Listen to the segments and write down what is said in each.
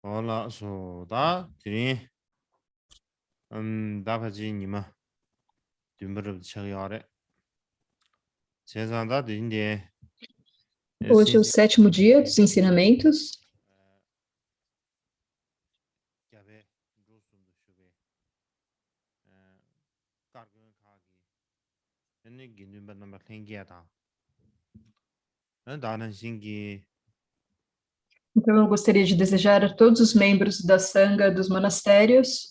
Olá, sou da Tini. Da fazer nima. Dimmer de chegare. Cesar de India. Hoje é o sétimo dia dos ensinamentos. Então, eu gostaria de desejar a todos os membros da Sangha dos monastérios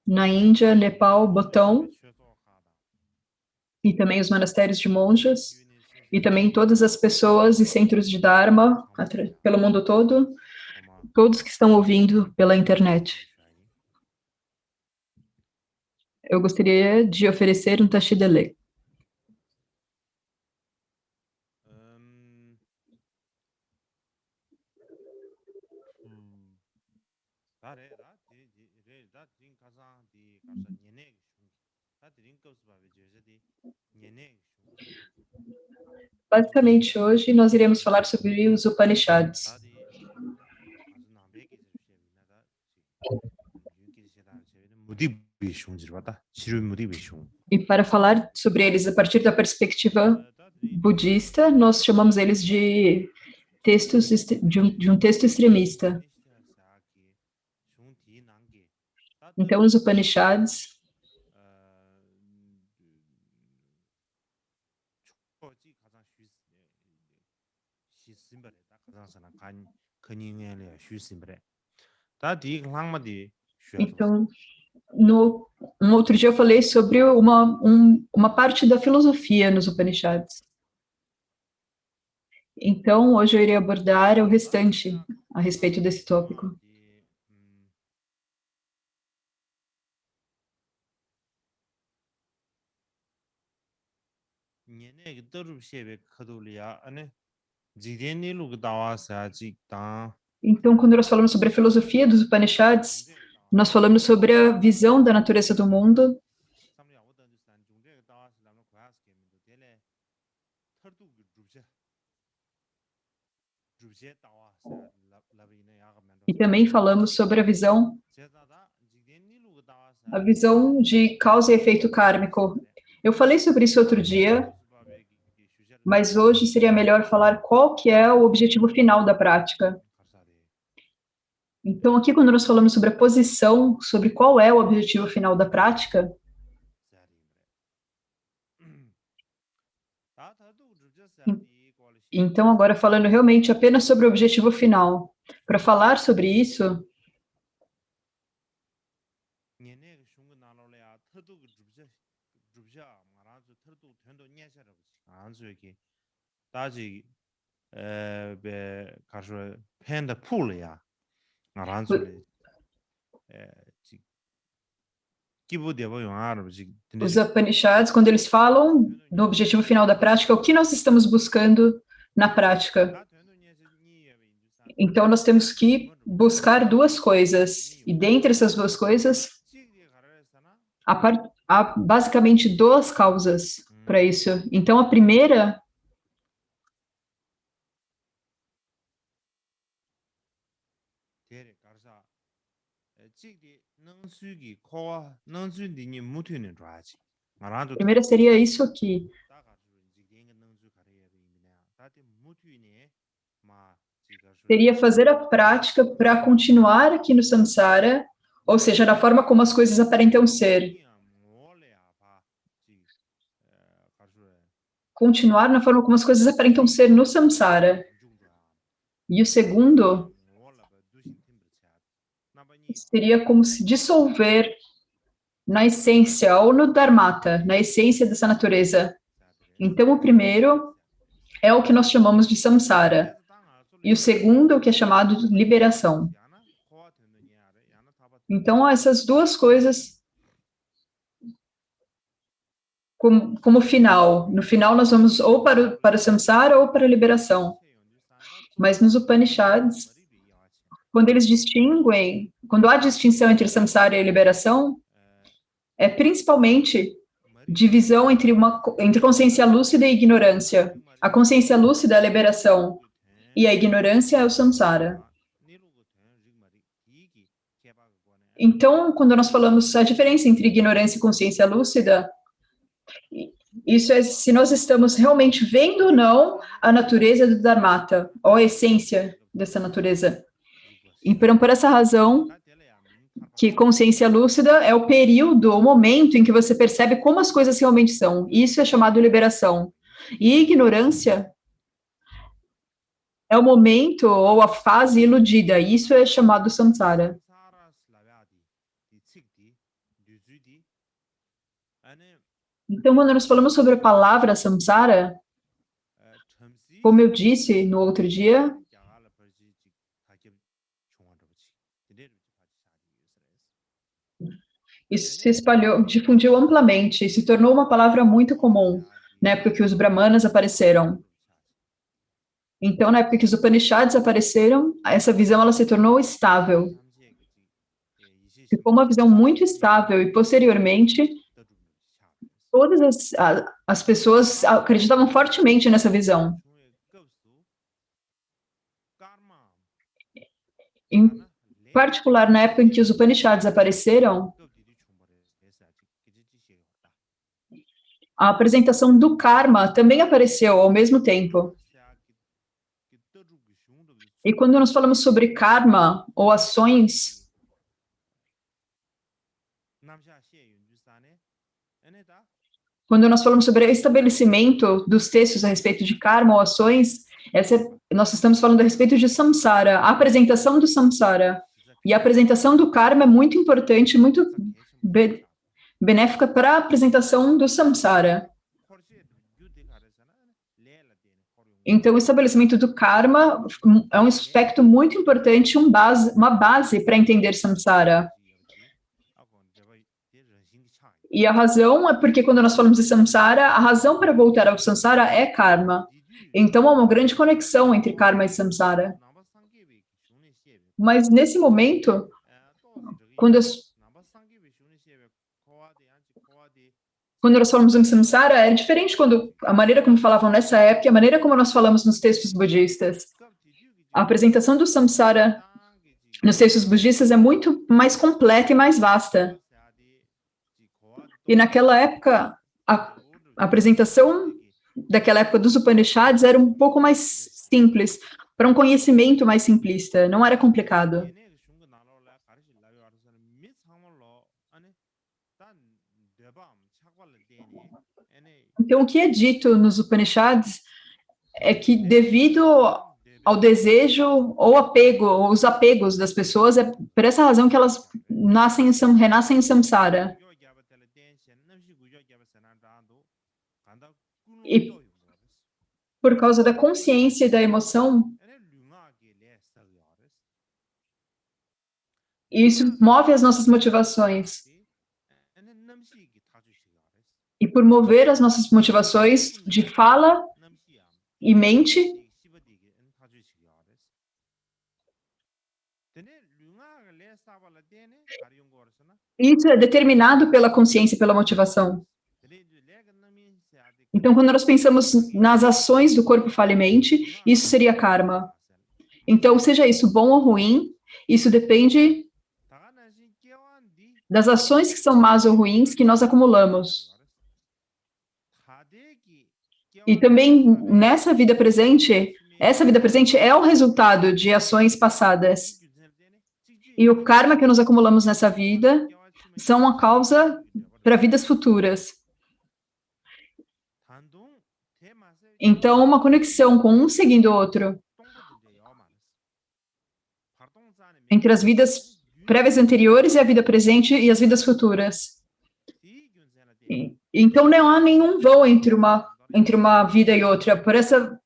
na Índia, Nepal, Botão, e também os monastérios de monjas, e também todas as pessoas e centros de Dharma pelo mundo todo, todos que estão ouvindo pela internet. Eu gostaria de oferecer um Tashidele. Basicamente, hoje nós iremos falar sobre os Upanishads. E para falar sobre eles a partir da perspectiva budista, nós chamamos eles de textos de um texto extremista. Então, os Upanishads então, um outro dia eu falei sobre uma parte da filosofia nos Upanishads. Então, hoje eu irei abordar o restante a respeito desse tópico. Então, quando nós falamos sobre a filosofia dos Upanishads, nós falamos sobre a visão da natureza do mundo. E também falamos sobre a visão de causa e efeito kármico. Eu falei sobre isso outro dia, mas hoje seria melhor falar qual que é o objetivo final da prática. Então, aqui quando nós falamos sobre a posição, sobre qual é o objetivo final da prática, então agora falando realmente apenas sobre o objetivo final. Para falar sobre isso, os Upanishads, quando eles falam do objetivo final da prática, o que nós estamos buscando na prática? Então, nós temos que buscar duas coisas, e dentre essas duas coisas, há basicamente duas causas para isso. Então, a primeira seria isso aqui. Seria fazer a prática para continuar aqui no samsara, ou seja, da forma como as coisas aparentam ser. Continuar na forma como as coisas aparentam ser no samsara. E o segundo seria como se dissolver na essência, ou no dharmata, na essência dessa natureza. Então, o primeiro é o que nós chamamos de samsara. E o segundo, o que é chamado de liberação. Então, essas duas coisas como final. No final, nós vamos ou para o samsara ou para a liberação. Mas nos Upanishads, quando eles distinguem, quando há distinção entre samsara e a liberação, é principalmente divisão entre consciência lúcida e ignorância. A consciência lúcida é a liberação, e a ignorância é o samsara. Então, quando nós falamos a diferença entre ignorância e consciência lúcida, isso é se nós estamos realmente vendo ou não a natureza do Dharmata, ou a essência dessa natureza. Então, por essa razão, que consciência lúcida é o período, o momento em que você percebe como as coisas realmente são. Isso é chamado liberação. E ignorância é o momento ou a fase iludida. Isso é chamado samsara. Então, quando nós falamos sobre a palavra samsara, como eu disse no outro dia, isso se espalhou, difundiu amplamente e se tornou uma palavra muito comum na época que os brahmanas apareceram. Então, na época que os Upanishads apareceram, essa visão ela se tornou estável. Ficou uma visão muito estável e, posteriormente, todas as pessoas acreditavam fortemente nessa visão. Em particular, na época em que os Upanishads apareceram, a apresentação do karma também apareceu ao mesmo tempo. E quando nós falamos sobre karma ou ações, quando nós falamos sobre o estabelecimento dos textos a respeito de karma ou ações, nós estamos falando a respeito de samsara, a apresentação do samsara. E a apresentação do karma é muito importante, muito benéfica para a apresentação do samsara. Então, o estabelecimento do karma é um aspecto muito importante, uma base para entender samsara. E a razão é porque quando nós falamos de samsara, a razão para voltar ao samsara é karma. Então, há uma grande conexão entre karma e samsara. Mas, nesse momento, quando nós falamos em samsara, é diferente quando a maneira como falavam nessa época e a maneira como nós falamos nos textos budistas. A apresentação do samsara nos textos budistas é muito mais completa e mais vasta. E naquela época, a apresentação daquela época dos Upanishads era um pouco mais simples, para um conhecimento mais simplista, não era complicado. Então, o que é dito nos Upanishads é que devido ao desejo ou apego, ou os apegos das pessoas, é por essa razão que elas renascem em samsara. E por causa da consciência e da emoção, isso move as nossas motivações. E por mover as nossas motivações de fala e mente, isso é determinado pela consciência e pela motivação. Então, quando nós pensamos nas ações do corpo fala e mente, isso seria karma. Então, seja isso bom ou ruim, isso depende das ações que são más ou ruins que nós acumulamos. E também nessa vida presente, essa vida presente é o resultado de ações passadas. E o karma que nós acumulamos nessa vida são a causa para vidas futuras. Então, uma conexão com um seguindo o outro. Entre as vidas prévias anteriores e a vida presente e as vidas futuras. Então, não há nenhum vão entre uma vida e outra. Por essa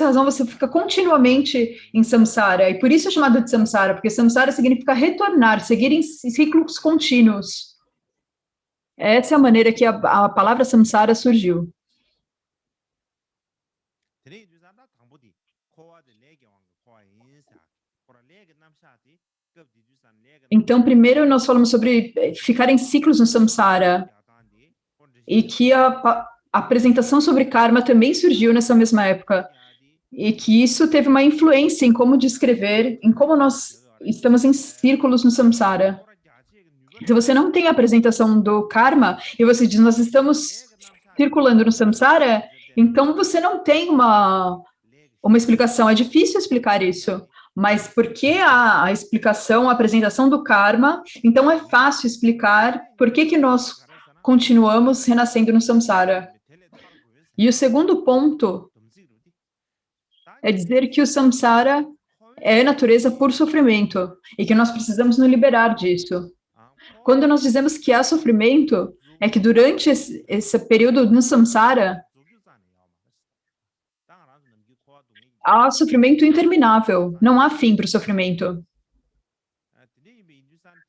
razão, você fica continuamente em samsara. E por isso é chamado de samsara, porque samsara significa retornar, seguir em ciclos contínuos. Essa é a maneira que a palavra samsara surgiu. Então, primeiro nós falamos sobre ficar em ciclos no samsara. E que a apresentação sobre karma também surgiu nessa mesma época. E que isso teve uma influência em como descrever, em como nós estamos em círculos no samsara. Se você não tem a apresentação do karma, e você diz, nós estamos circulando no samsara, então você não tem uma explicação. É difícil explicar isso. Mas porque a explicação, a apresentação do karma, então é fácil explicar por que nós continuamos renascendo no samsara. E o segundo ponto é dizer que o samsara é natureza por sofrimento e que nós precisamos nos liberar disso. Quando nós dizemos que há sofrimento, é que durante esse período no samsara, há sofrimento interminável, não há fim para o sofrimento.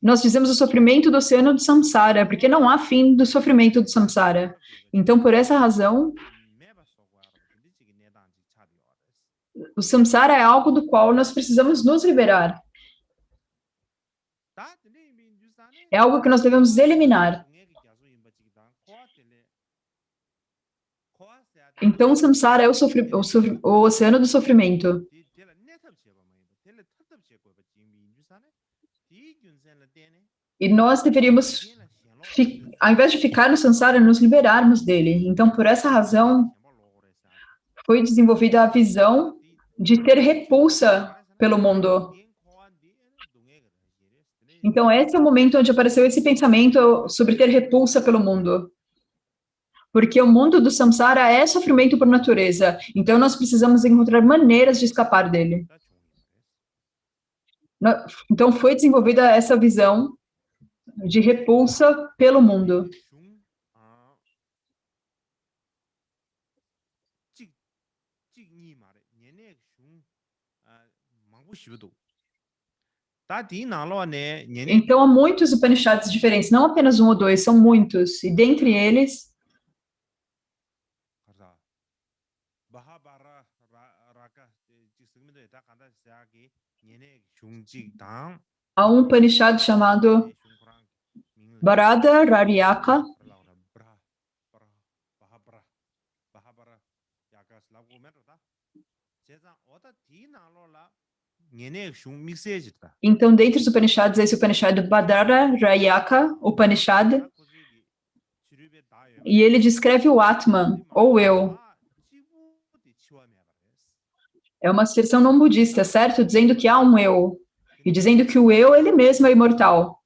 Nós dizemos o sofrimento do oceano do samsara, porque não há fim do sofrimento do samsara. Então, por essa razão, o samsara é algo do qual nós precisamos nos liberar. É algo que nós devemos eliminar. Então, o samsara é o oceano do sofrimento. E nós deveríamos, ao invés de ficar no samsara, nos liberarmos dele. Então, por essa razão, foi desenvolvida a visão de ter repulsa pelo mundo. Então, esse é o momento onde apareceu esse pensamento sobre ter repulsa pelo mundo. Porque o mundo do samsara é sofrimento por natureza. Então, nós precisamos encontrar maneiras de escapar dele. Então, foi desenvolvida essa visão de repulsa pelo mundo. Então, há muitos Upanishads diferentes, não apenas um ou dois, são muitos. E dentre eles, há um Upanishad chamado Bharada Raryaka, então, dentre os Upanishads, esse Upanishad Bharada Raryaka Upanishad, e ele descreve o Atman, ou eu. É uma asserção não budista, certo? Dizendo que há um eu. E dizendo que o eu, ele mesmo é imortal.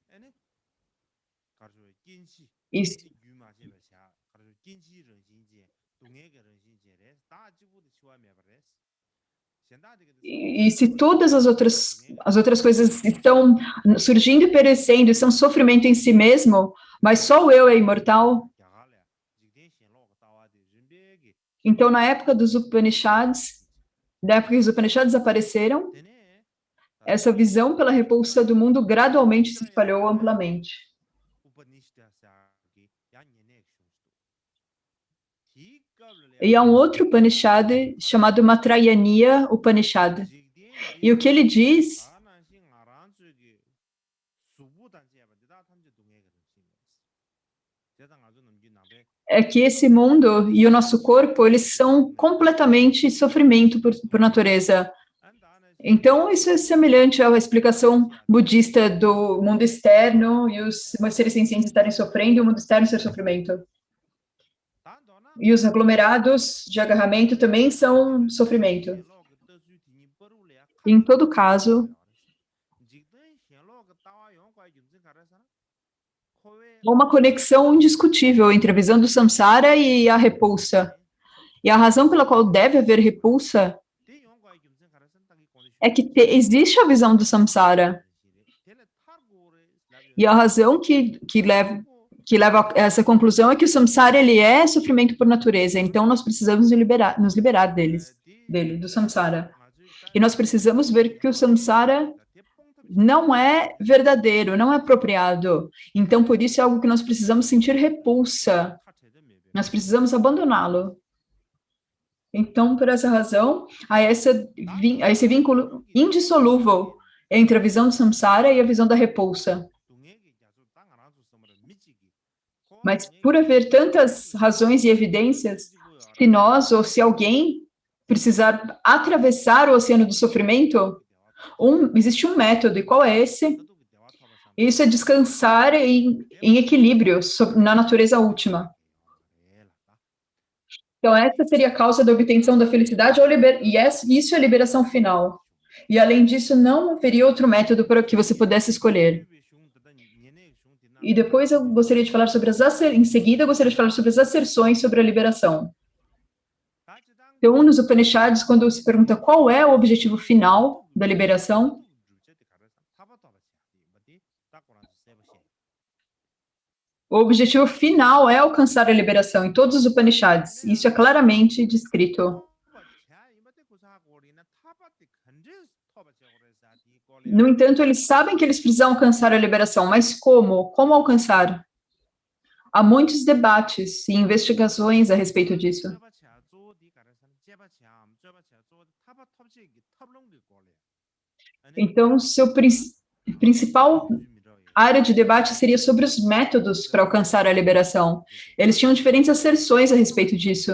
E se todas as outras coisas estão surgindo e perecendo, são sofrimento em si mesmo, mas só o eu é imortal, então na época dos Upanishads, da época que os Upanishads apareceram, essa visão pela repulsa do mundo gradualmente se espalhou amplamente. E há um outro Upanishad chamado Matrayaniya Upanishad. E o que ele diz é que esse mundo e o nosso corpo, eles são completamente sofrimento por natureza. Então, isso é semelhante à explicação budista do mundo externo e os seres sencientes estarem sofrendo e o mundo externo ser sofrimento. E os aglomerados de agarramento também são sofrimento. Em todo caso, há uma conexão indiscutível entre a visão do samsara e a repulsa. E a razão pela qual deve haver repulsa é que existe a visão do samsara. E a razão que leva a essa conclusão é que o samsara, ele é sofrimento por natureza. Então, nós precisamos nos liberar dele, do samsara. E nós precisamos ver que o samsara não é verdadeiro, não é apropriado. Então, por isso é algo que nós precisamos sentir repulsa. Nós precisamos abandoná-lo. Então, por essa razão, há esse vínculo indissolúvel entre a visão do samsara e a visão da repulsa. Mas, por haver tantas razões e evidências, se nós ou se alguém precisar atravessar o oceano do sofrimento, Existe um método, e qual é esse? Isso é descansar em equilíbrio na natureza última. Então, essa seria a causa da obtenção da felicidade, e isso é a liberação final. E, além disso, não haveria outro método para que você pudesse escolher. E depois eu gostaria de falar sobre em seguida, eu gostaria de falar sobre as asserções sobre a liberação. Então, nos Upanishads, quando se pergunta qual é o objetivo final da liberação, o objetivo final é alcançar a liberação em todos os Upanishads. Isso é claramente descrito. No entanto, eles sabem que eles precisam alcançar a liberação, mas como? Como alcançar? Há muitos debates e investigações a respeito disso. Então, seu principal área de debate seria sobre os métodos para alcançar a liberação. Eles tinham diferentes asserções a respeito disso.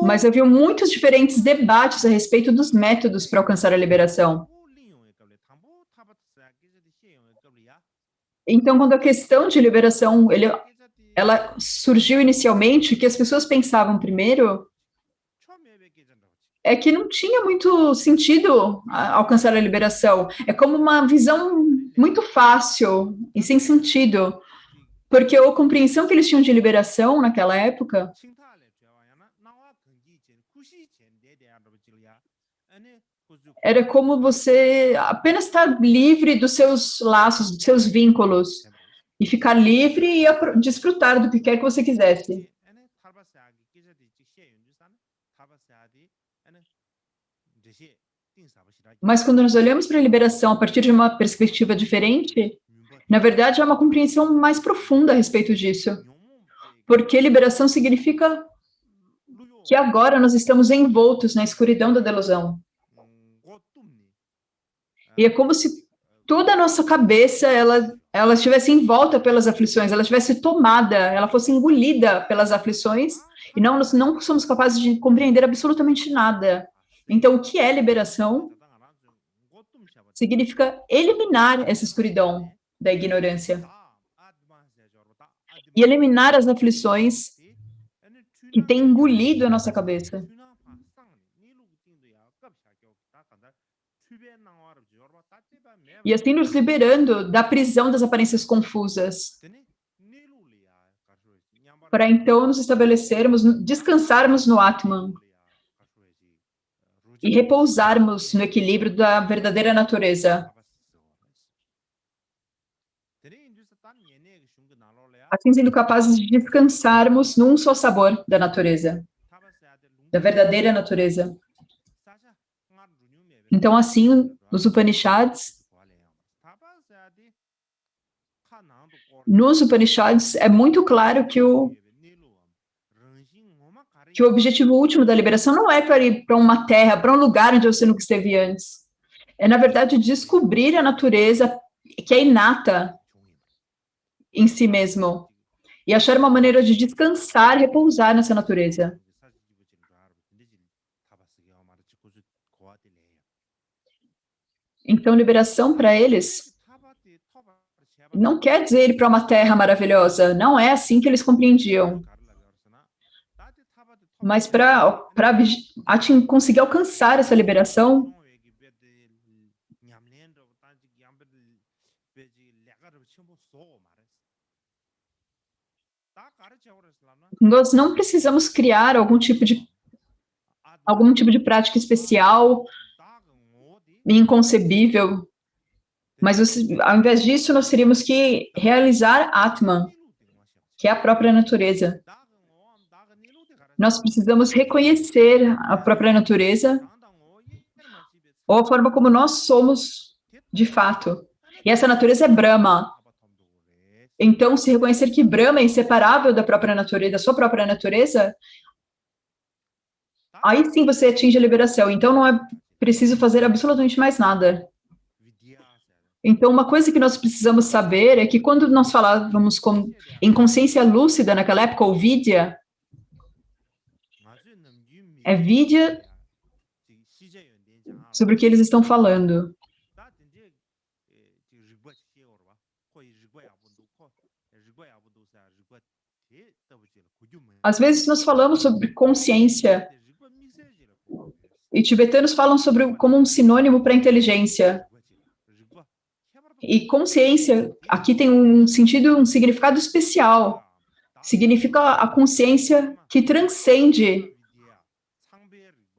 Mas havia muitos diferentes debates a respeito dos métodos para alcançar a liberação. Então, quando a questão de liberação ela surgiu inicialmente, o que as pessoas pensavam primeiro é que não tinha muito sentido alcançar a liberação. É como uma visão muito fácil e sem sentido, porque a compreensão que eles tinham de liberação naquela época era como você apenas estar livre dos seus laços, dos seus vínculos, e ficar livre e desfrutar do que quer que você quisesse. Mas quando nós olhamos para a liberação a partir de uma perspectiva diferente, na verdade é uma compreensão mais profunda a respeito disso. Porque liberação significa que agora nós estamos envoltos na escuridão da delusão. E é como se toda a nossa cabeça ela estivesse envolta pelas aflições, ela estivesse tomada, ela fosse engolida pelas aflições, e nós não somos capazes de compreender absolutamente nada. Então, o que é liberação? Significa eliminar essa escuridão da ignorância. E eliminar as aflições que têm engolido a nossa cabeça. E assim nos liberando da prisão das aparências confusas. Para então nos estabelecermos, descansarmos no Atman. E repousarmos no equilíbrio da verdadeira natureza. Assim sendo capazes de descansarmos num só sabor da natureza. Da verdadeira natureza. Então, assim, nos Upanishads, é muito claro que o objetivo último da liberação não é para ir para uma terra, para um lugar onde você nunca esteve antes. É, na verdade, descobrir a natureza que é inata em si mesmo. E achar uma maneira de descansar, repousar nessa natureza. Então, liberação para eles não quer dizer ir para uma terra maravilhosa. Não é assim que eles compreendiam. Mas para conseguir alcançar essa liberação, nós não precisamos criar algum tipo de prática especial, inconcebível, mas ao invés disso, nós teríamos que realizar Atman, que é a própria natureza. Nós precisamos reconhecer a própria natureza, ou a forma como nós somos de fato. E essa natureza é Brahma. Então, se reconhecer que Brahma é inseparável da própria natureza, da sua própria natureza, aí sim você atinge a liberação. Então, não é preciso fazer absolutamente mais nada. Então, uma coisa que nós precisamos saber é que quando nós falávamos em consciência lúcida naquela época, ou vidya, é vidya sobre o que eles estão falando. Às vezes nós falamos sobre consciência e tibetanos falam sobre como um sinônimo para inteligência. E consciência aqui tem um sentido, um significado especial. Significa a consciência que transcende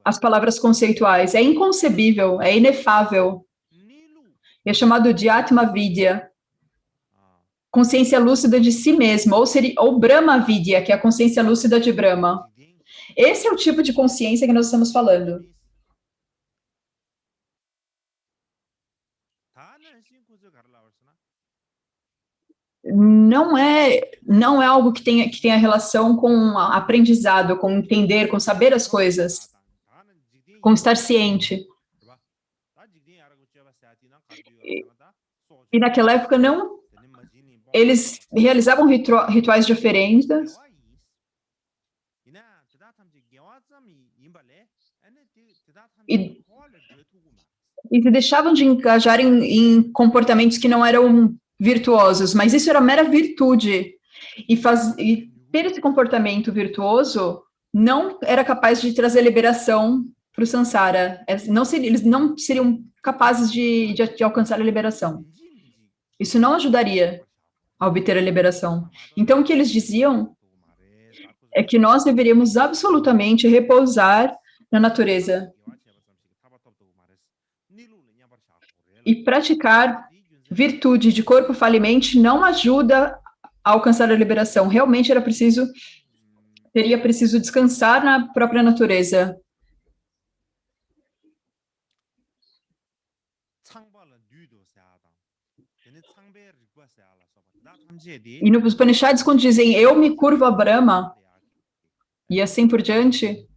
as palavras conceituais. É inconcebível, é inefável. É chamado de Atma Vidya, consciência lúcida de si mesmo, ou Brahma Vidya, que é a consciência lúcida de Brahma. Esse é o tipo de consciência que nós estamos falando. Não é algo que tenha relação com aprendizado, com entender, com saber as coisas, com estar ciente. E naquela época não, eles realizavam rituais de oferendas e se deixavam de engajar em comportamentos que não eram virtuosos, mas isso era mera virtude. E ter esse comportamento virtuoso não era capaz de trazer liberação para o samsara. Eles não seriam capazes de alcançar a liberação. Isso não ajudaria a obter a liberação. Então, o que eles diziam é que nós deveríamos absolutamente repousar na natureza e praticar virtude de corpo falimente não ajuda a alcançar a liberação. Realmente teria preciso descansar na própria natureza. E nos Upanishads, quando dizem eu me curvo a Brahma, e assim por diante,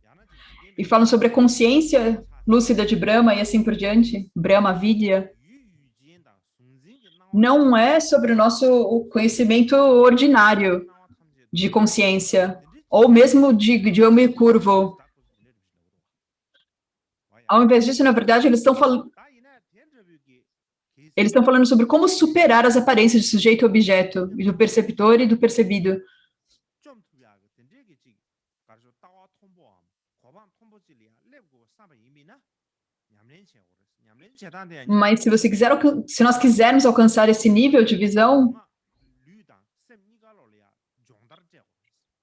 e falam sobre a consciência lúcida de Brahma e assim por diante, Brahma Vidya, não é sobre o nosso conhecimento ordinário de consciência, ou mesmo de eu me curvo. Ao invés disso, na verdade, eles estão falando sobre como superar as aparências de sujeito e objeto, do perceptor e do percebido. Mas se nós quisermos alcançar esse nível de visão,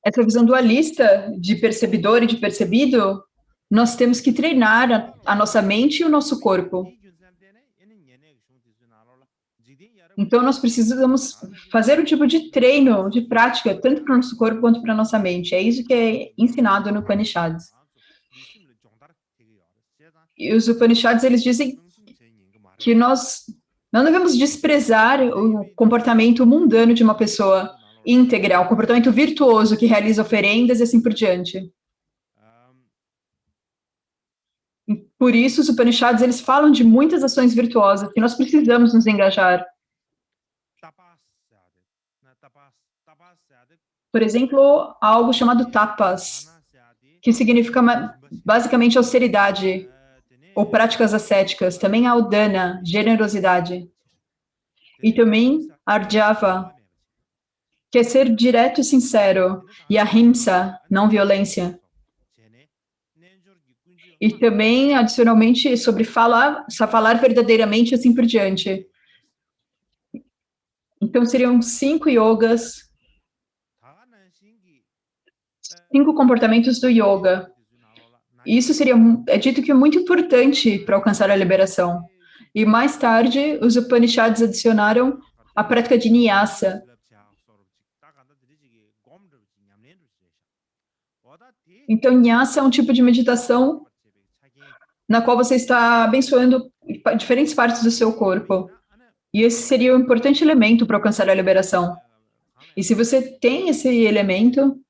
essa visão dualista de percebidor e de percebido, nós temos que treinar a nossa mente e o nosso corpo. Então, nós precisamos fazer um tipo de treino, de prática, tanto para o nosso corpo quanto para a nossa mente. É isso que é ensinado no Upanishads. E os Upanishads, eles dizem que nós não devemos desprezar o comportamento mundano de uma pessoa íntegra, o comportamento virtuoso que realiza oferendas e assim por diante. E por isso, os Upanishads, eles falam de muitas ações virtuosas que nós precisamos nos engajar. Por exemplo, algo chamado tapas, que significa basicamente austeridade, ou práticas ascéticas. Também há o dana, generosidade. E também arjava, que é ser direto e sincero, e ahimsa, não violência. E também, adicionalmente, sobre falar verdadeiramente e assim por diante. Então, seriam 5 yogas, 5 comportamentos do yoga. E isso é dito que é muito importante para alcançar a liberação. E mais tarde, os Upanishads adicionaram a prática de Nyasa. Então, Nyasa é um tipo de meditação na qual você está abençoando diferentes partes do seu corpo. E esse seria um importante elemento para alcançar a liberação. E se você tem esse elemento,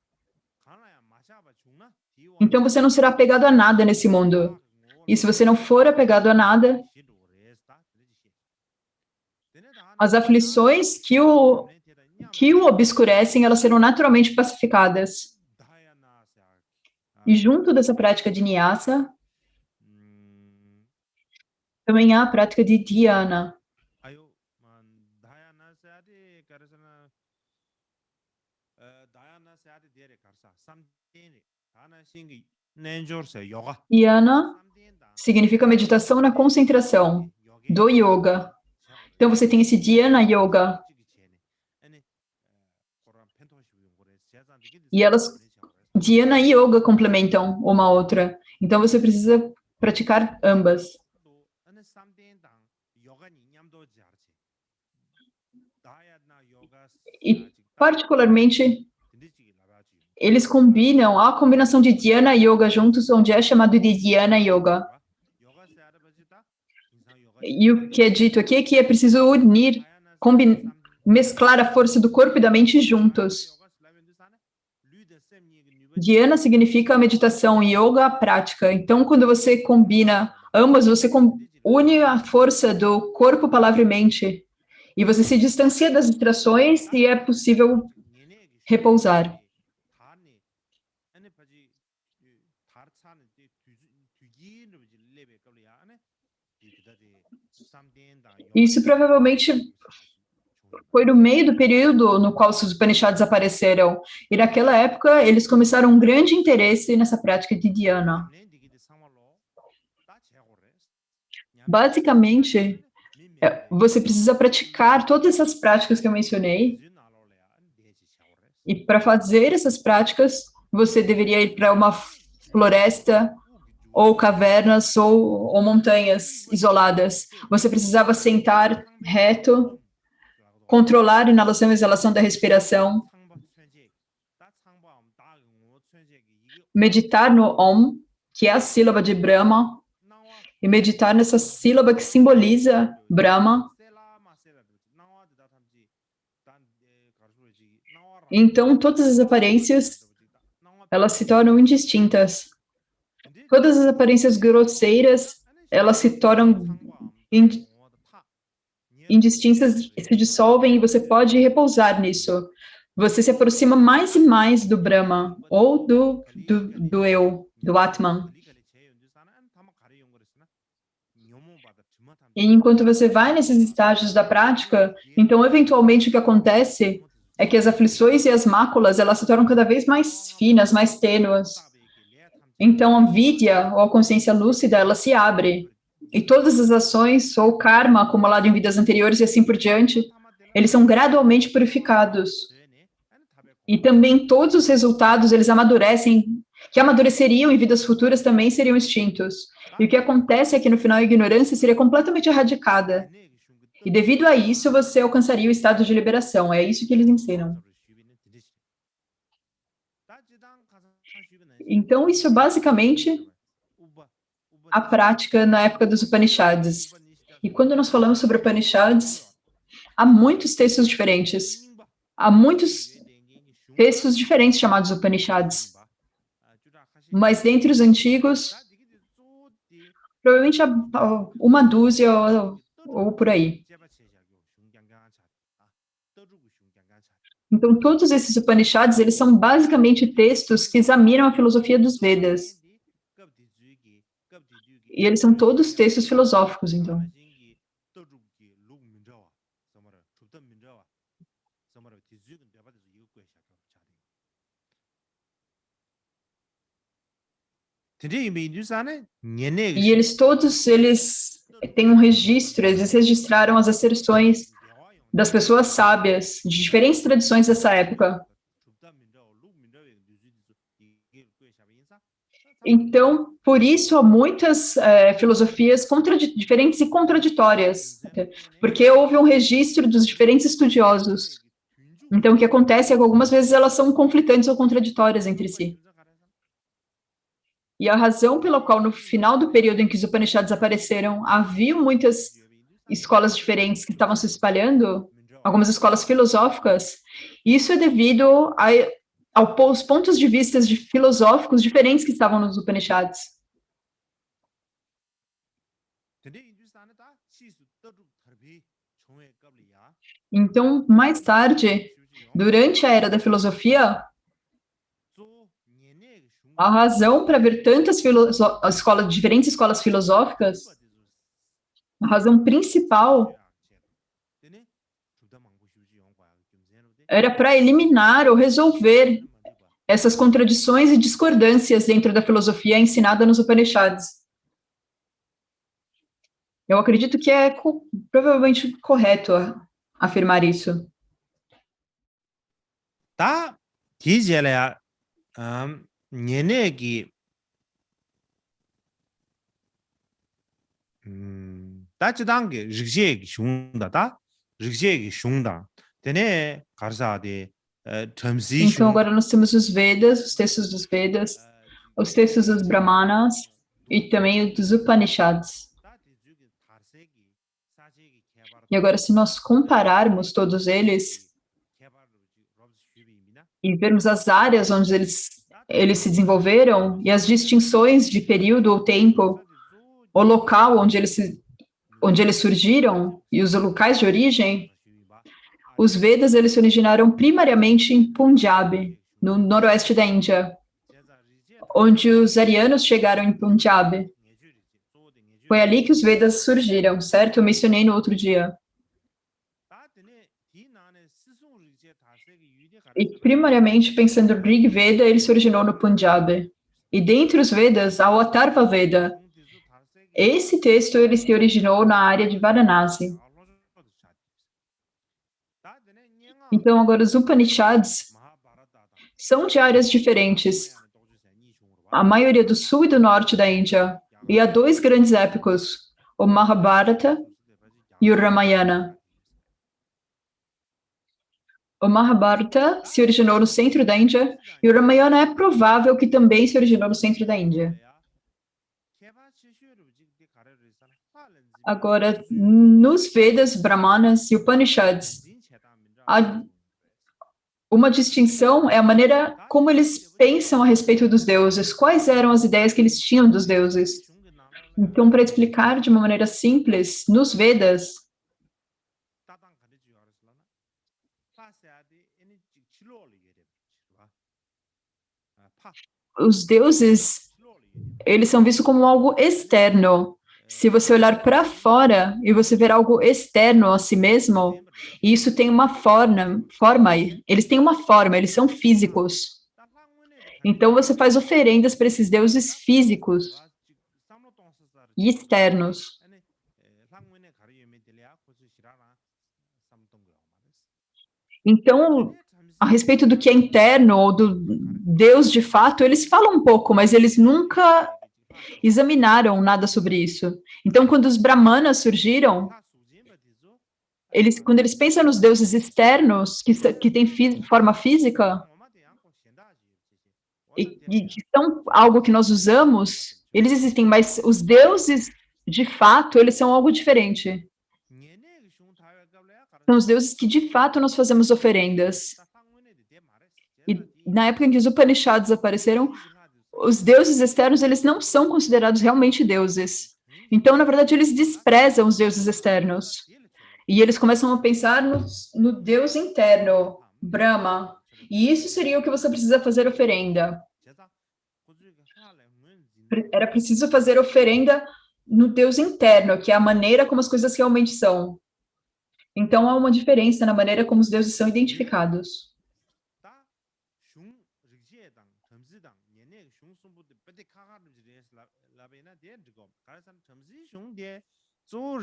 então você não será apegado a nada nesse mundo. E se você não for apegado a nada, as aflições que o obscurecem, elas serão naturalmente pacificadas. E junto dessa prática de Nyasa, também há a prática de Dhyana. Dhyana significa meditação na concentração, do yoga. Então, você tem esse Dhyana Yoga. E Dhyana e Yoga complementam uma outra. Então, você precisa praticar ambas. E, particularmente, eles combinam a combinação de Dhyana e Yoga juntos, onde é chamado de Dhyana Yoga. E o que é dito aqui é que é preciso unir, mesclar a força do corpo e da mente juntos. Dhyana significa a meditação, yoga a prática. Então, quando você combina ambas, você une a força do corpo, palavra e mente. E você se distancia das distrações e é possível repousar. Isso provavelmente foi no meio do período no qual os Upanishads apareceram. E naquela época, eles começaram um grande interesse nessa prática de Dhyana. Basicamente, você precisa praticar todas essas práticas que eu mencionei. E para fazer essas práticas, você deveria ir para uma floresta, ou cavernas, ou montanhas isoladas. Você precisava sentar reto, controlar a inalação e exalação da respiração, meditar no Om, que é a sílaba de Brahma, e meditar nessa sílaba que simboliza Brahma. Então, todas as aparências, elas se tornam indistintas. Todas as aparências grosseiras, elas se tornam indistintas, se dissolvem e você pode repousar nisso. Você se aproxima mais e mais do Brahma, ou do eu, do Atman. E enquanto você vai nesses estágios da prática, então, eventualmente, o que acontece é que as aflições e as máculas, elas se tornam cada vez mais finas, mais tênues. Então, a vidya, ou a consciência lúcida, ela se abre. E todas as ações, ou karma, acumulado em vidas anteriores e assim por diante, eles são gradualmente purificados. E também todos os resultados, eles amadurecem, que amadureceriam em vidas futuras também seriam extintos. E o que acontece é que, no final, a ignorância seria completamente erradicada. E, devido a isso, você alcançaria o estado de liberação. É isso que eles ensinam. Então, isso é basicamente a prática na época dos Upanishads. E quando nós falamos sobre Upanishads, há muitos textos diferentes. Há muitos textos diferentes chamados Upanishads. Mas dentre os antigos, provavelmente há uma dúzia ou por aí. Então, todos esses Upanishads, eles são basicamente textos que examinam a filosofia dos Vedas. E eles são todos textos filosóficos, então. E eles todos, eles têm um registro, eles registraram as asserções das pessoas sábias, de diferentes tradições dessa época. Então, por isso, há muitas filosofias diferentes e contraditórias, porque houve um registro dos diferentes estudiosos. Então, o que acontece é que algumas vezes elas são conflitantes ou contraditórias entre si. E a razão pela qual, no final do período em que os Upanishads apareceram, havia muitas escolas diferentes que estavam se espalhando, algumas escolas filosóficas, isso é devido aos pontos de vista filosóficos diferentes que estavam nos Upanishads. Então, mais tarde, durante a era da filosofia, a razão para ver tantas diferentes escolas filosóficas, a razão principal era para eliminar ou resolver essas contradições e discordâncias dentro da filosofia ensinada nos Upanishads. Eu acredito que é provavelmente correto afirmar isso. 다 디젤야 년에기 다치단게 릭제기 슝다다 릭제기 슝다 되네 가르사데 Então, transition agora nós temos os Vedas, os textos dos Vedas, os textos dos Brahmanas e também dos Upanishads. E agora, se nós compararmos todos eles e vermos as áreas onde eles se desenvolveram e as distinções de período ou tempo, o local onde eles surgiram e os locais de origem, os Vedas eles se originaram primariamente em Punjab, no noroeste da Índia, onde os arianos chegaram em Punjab. Foi ali que os Vedas surgiram, certo? Eu mencionei no outro dia. E primariamente, pensando no Rig Veda, ele se originou no Punjab. E dentre os Vedas, há o Atharva Veda. Esse texto ele se originou na área de Varanasi. Então, agora, os Upanishads são de áreas diferentes. A maioria do sul e do norte da Índia. E há dois grandes épicos, o Mahabharata e o Ramayana. O Mahabharata se originou no centro da Índia e o Ramayana é provável que também se originou no centro da Índia. Agora, nos Vedas, Brahmanas e Upanishads, uma distinção é a maneira como eles pensam a respeito dos deuses, quais eram as ideias que eles tinham dos deuses. Então, para explicar de uma maneira simples, nos Vedas, os deuses, eles são vistos como algo externo. Se você olhar para fora e você ver algo externo a si mesmo, isso tem uma forma, eles têm uma forma, eles são físicos. Então você faz oferendas para esses deuses físicos e externos. Então, a respeito do que é interno ou do Deus de fato, eles falam um pouco, mas eles nunca examinaram nada sobre isso. Então, quando os Brahmanas surgiram, quando eles pensam nos deuses externos, que têm forma física, e que são algo que nós usamos, eles existem, mas os deuses, de fato, eles são algo diferente. São os deuses que, de fato, nós fazemos oferendas. E na época em que os Upanishads apareceram, os deuses externos, eles não são considerados realmente deuses. Então, na verdade, eles desprezam os deuses externos. E eles começam a pensar no Deus interno, Brahma. E isso seria o que você precisa fazer oferenda. Era preciso fazer oferenda no Deus interno, que é a maneira como as coisas realmente são. Então, há uma diferença na maneira como os deuses são identificados.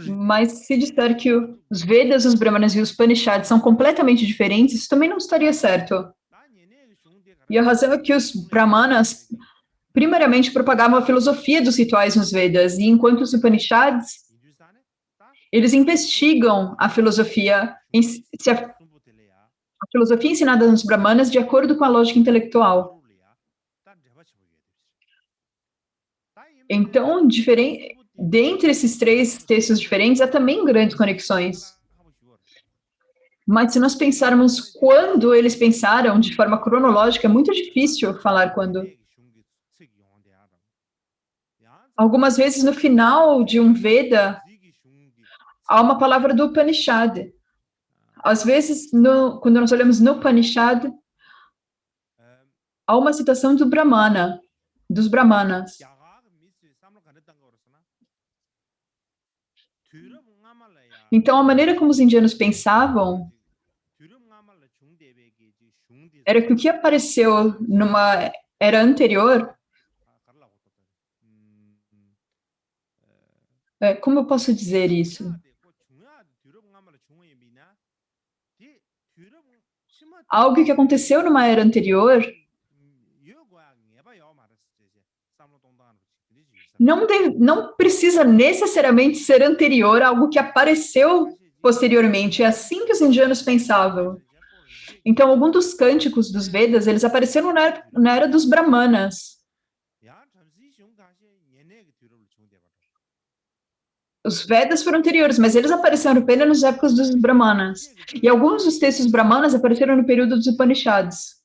Mas se disser que os Vedas, os Brahmanas e os Upanishads são completamente diferentes, isso também não estaria certo. E a razão é que os Brahmanas primariamente propagavam a filosofia dos rituais nos Vedas, e enquanto os Upanishads, eles investigam a filosofia ensinada nos Brahmanas de acordo com a lógica intelectual. Então, dentre esses três textos diferentes, há também grandes conexões. Mas se nós pensarmos quando eles pensaram de forma cronológica, é muito difícil falar quando. Algumas vezes, no final de um Veda, há uma palavra do Upanishad. Às vezes, quando nós olhamos no Upanishad, há uma citação do Brahmana, dos Brahmanas. Então, a maneira como os indianos pensavam era que o que apareceu numa era anterior, como eu posso dizer isso? Algo que aconteceu numa era anterior não precisa necessariamente ser anterior a algo que apareceu posteriormente. É assim que os indianos pensavam. Então, alguns dos cânticos dos Vedas, eles apareceram na era dos Brahmanas. Os Vedas foram anteriores, mas eles apareceram apenas nas épocas dos Brahmanas. E alguns dos textos Brahmanas apareceram no período dos Upanishads.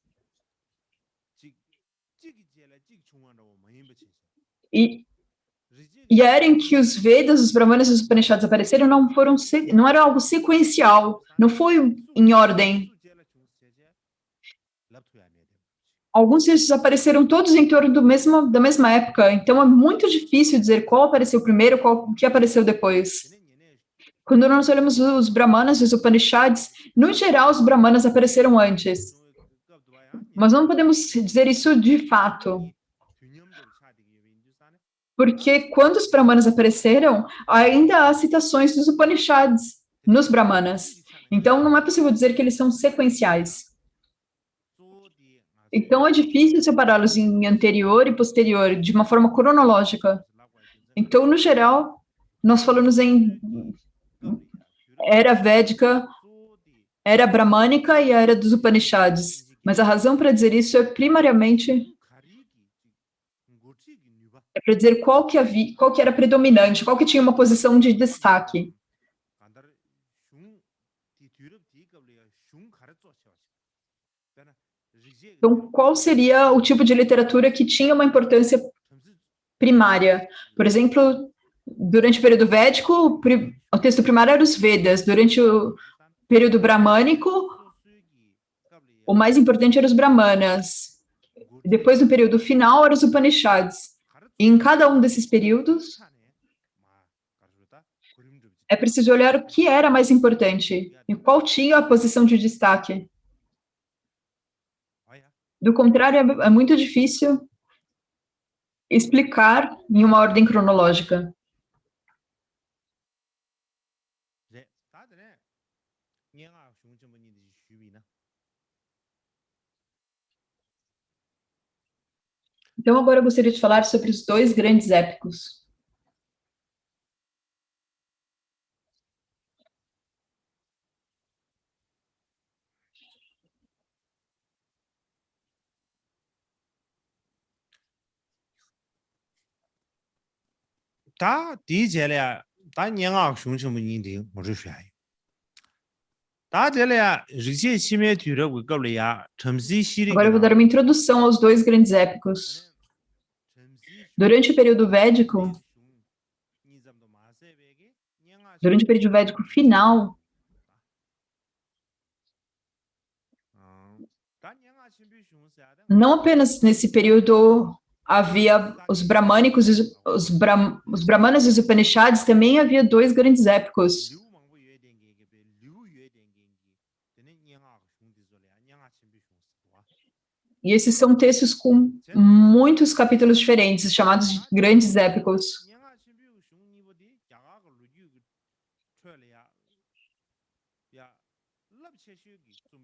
E a era em que os Vedas, os Brahmanas e os Upanishads apareceram não era algo sequencial, não foi em ordem. Alguns textos apareceram todos em torno da mesma época, então é muito difícil dizer qual apareceu primeiro, o que apareceu depois. Quando nós olhamos os Brahmanas e os Upanishads, no geral, os Brahmanas apareceram antes. Mas não podemos dizer isso de fato. Porque quando os Brahmanas apareceram, ainda há citações dos Upanishads nos Brahmanas. Então, não é possível dizer que eles são sequenciais. Então, é difícil separá-los em anterior e posterior, de uma forma cronológica. Então, no geral, nós falamos em era védica, era bramânica e a era dos Upanishads. Mas a razão para dizer isso é primariamente para dizer qual que era predominante, qual que tinha uma posição de destaque. Então, qual seria o tipo de literatura que tinha uma importância primária? Por exemplo, durante o período védico, o texto primário era os Vedas. Durante o período bramânico, o mais importante eram os Brahmanas. Depois, no período final, eram os Upanishads. E em cada um desses períodos, é preciso olhar o que era mais importante e qual tinha a posição de destaque. Do contrário, é muito difícil explicar em uma ordem cronológica. Então, agora eu gostaria de falar sobre os dois grandes épicos. Agora eu vou dar uma introdução aos dois grandes épicos. Durante o período védico final, não apenas nesse período havia os bramânicos, os brahmanas e os Upanishads, também havia dois grandes épicos. E esses são textos com muitos capítulos diferentes, chamados de grandes épicos.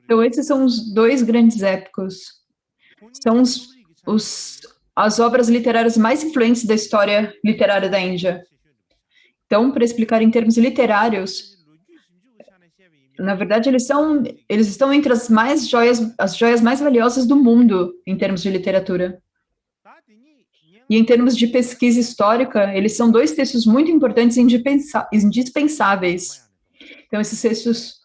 Então, esses são os dois grandes épicos. São as obras literárias mais influentes da história literária da Índia. Então, para explicar em termos literários, na verdade, eles estão entre as joias mais valiosas do mundo em termos de literatura. E em termos de pesquisa histórica, eles são dois textos muito importantes e indispensáveis. Então, esses textos,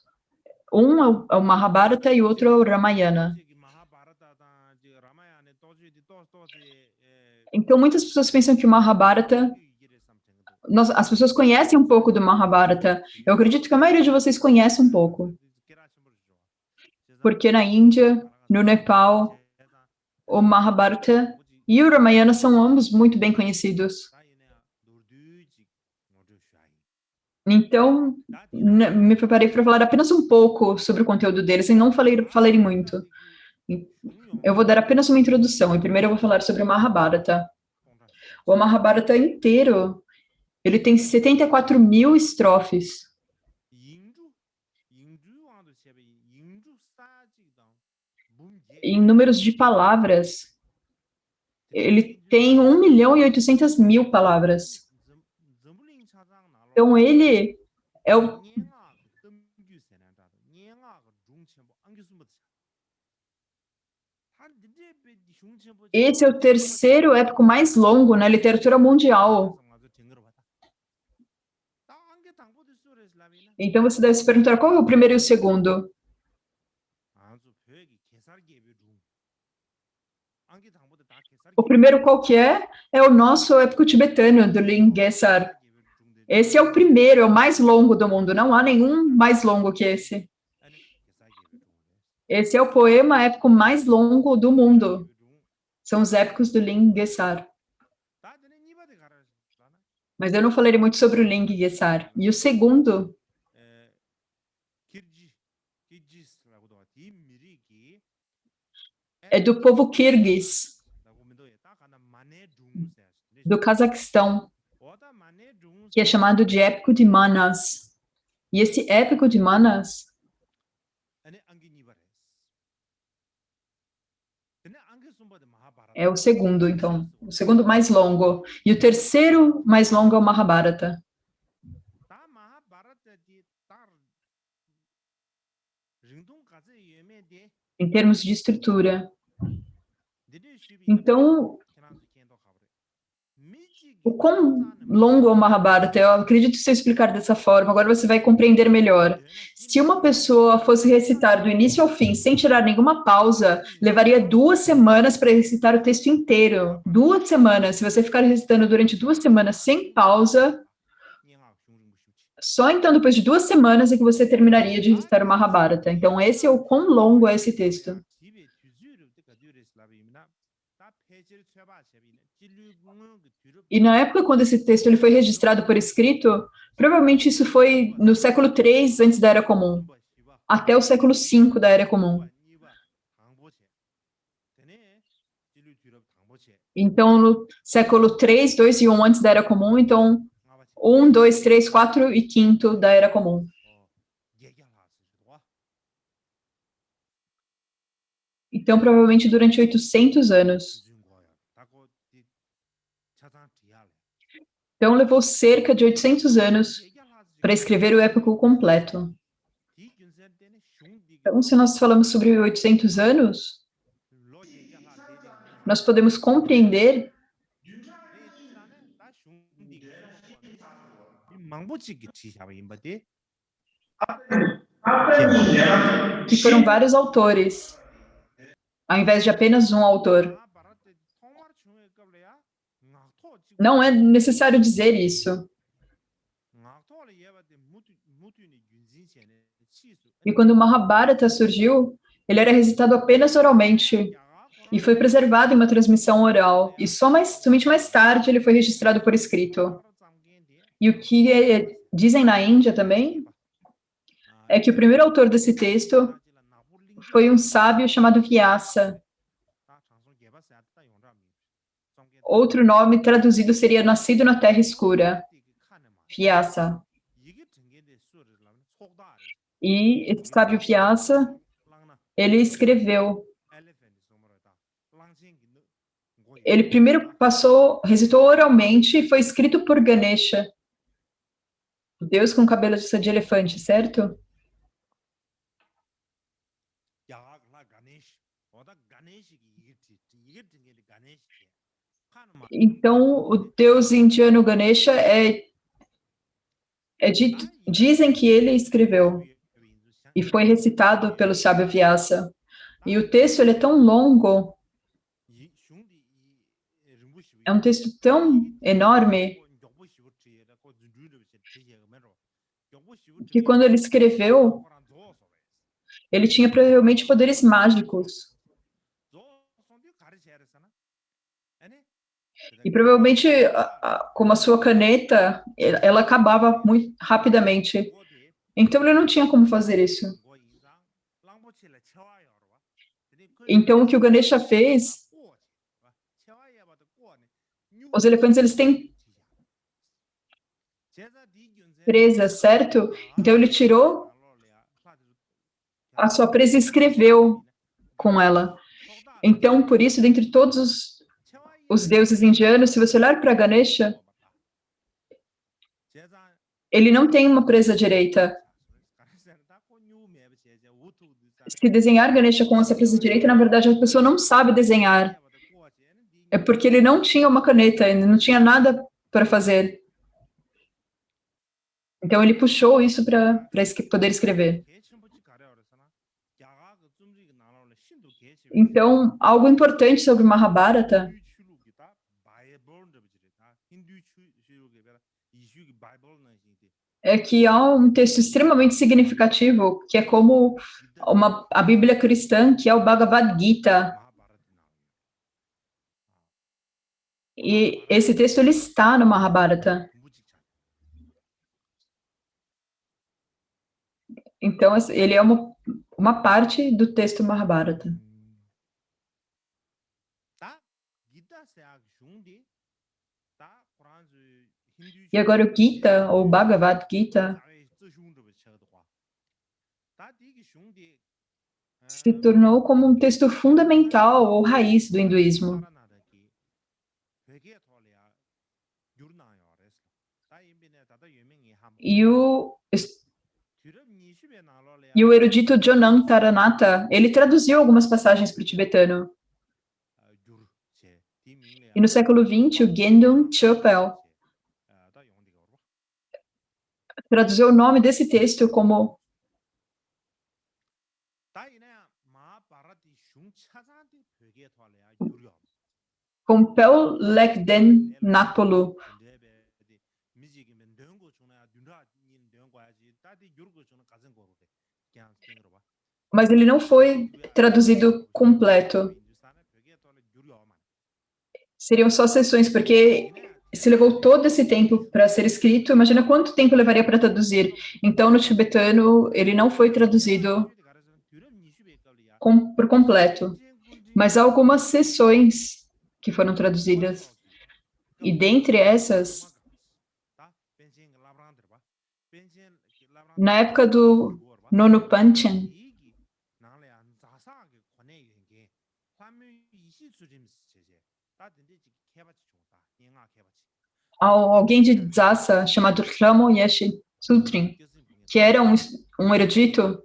um é o Mahabharata e o outro é o Ramayana. Então, muitas pessoas pensam que o Mahabharata... as pessoas conhecem um pouco do Mahabharata. Eu acredito que a maioria de vocês conhece um pouco. porque na Índia, no Nepal, o Mahabharata e o Ramayana são ambos muito bem conhecidos. Então, me preparei para falar apenas um pouco sobre o conteúdo deles e não falarei muito. Eu vou dar apenas uma introdução e primeiro eu vou falar sobre o Mahabharata. O Mahabharata inteiro, ele tem 74.000 estrofes. Em números de palavras, ele tem 1.800.000 palavras. Então, ele é o... Esse é o terceiro épico mais longo na literatura mundial. Então, você deve se perguntar qual é o primeiro e o segundo. O primeiro qual que é? É o nosso épico tibetano, do Lingesar. Esse é o primeiro, é o mais longo do mundo. Não há nenhum mais longo que esse. Esse é o poema épico mais longo do mundo. São os épicos do Lingesar. Mas eu não falarei muito sobre o Lingesar. E o segundo é do povo Kirguiz, do Cazaquistão, que é chamado de Épico de Manas. E esse Épico de Manas é o segundo, então, o segundo mais longo. E o terceiro mais longo é o Mahabharata. Em termos de estrutura. Então, o quão longo é o Mahabharata? Eu acredito que se eu explicar dessa forma, agora você vai compreender melhor. Se uma pessoa fosse recitar do início ao fim, sem tirar nenhuma pausa, levaria 2 semanas para recitar o texto inteiro. 2 semanas. Se você ficar recitando durante 2 semanas sem pausa, só então depois de 2 semanas é que você terminaria de recitar o Mahabharata. Então, esse é o quão longo é esse texto. E na época, quando esse texto ele foi registrado por escrito, provavelmente isso foi no século III antes da Era Comum, até o século V da Era Comum. Então, no século III, II e I antes da Era Comum, então, 1, 2, 3, 4 e 5 da Era Comum. Então, provavelmente durante 800 anos. Então, levou cerca de 800 anos para escrever o épico completo. Então, se nós falamos sobre 800 anos, nós podemos compreender que foram vários autores, ao invés de apenas um autor. Não é necessário dizer isso. E quando o Mahabharata surgiu, ele era recitado apenas oralmente e foi preservado em uma transmissão oral. E somente mais tarde ele foi registrado por escrito. E o que dizem na Índia também é que o primeiro autor desse texto foi um sábio chamado Vyasa. Outro nome traduzido seria nascido na terra escura, Vyasa. E esse sábio Vyasa, ele escreveu. Ele primeiro recitou oralmente e foi escrito por Ganesha, Deus com cabeça de elefante, certo? Então, o deus indiano Ganesha dizem que ele escreveu e foi recitado pelo sábio Vyasa. E o texto ele é tão longo, é um texto tão enorme, que quando ele escreveu, ele tinha provavelmente poderes mágicos. E provavelmente, como a sua caneta, ela acabava muito rapidamente. Então, ele não tinha como fazer isso. Então, o que o Ganesha fez, os elefantes, eles têm presas, certo? Então, ele tirou a sua presa e escreveu com ela. Então, por isso, dentre todos os deuses indianos, se você olhar para Ganesha, ele não tem uma presa direita. Se desenhar Ganesha com essa presa direita, na verdade, a pessoa não sabe desenhar. É porque ele não tinha uma caneta, ele não tinha nada para fazer. Então, ele puxou isso para poder escrever. Então, algo importante sobre Mahabharata é que há um texto extremamente significativo, que é como a Bíblia cristã, que é o Bhagavad Gita. E esse texto, ele está no Mahabharata. Então, ele é uma parte do texto Mahabharata. E agora o Gita, ou Bhagavad Gita, se tornou como um texto fundamental ou raiz do hinduísmo. E o erudito Jonan Taranata, ele traduziu algumas passagens para o tibetano. E no século XX, o Gendun Chopel traduziu o nome desse texto como Kompel Lekden Nakpolu. Mas ele não foi traduzido completo. Seriam só sessões, porque se levou todo esse tempo para ser escrito, imagina quanto tempo levaria para traduzir. Então, no tibetano, ele não foi traduzido por completo, mas há algumas sessões que foram traduzidas. E dentre essas, na época do Nono Panchen, alguém de Dzasa, chamado Ramo Yeshe Sutrin, que era um erudito,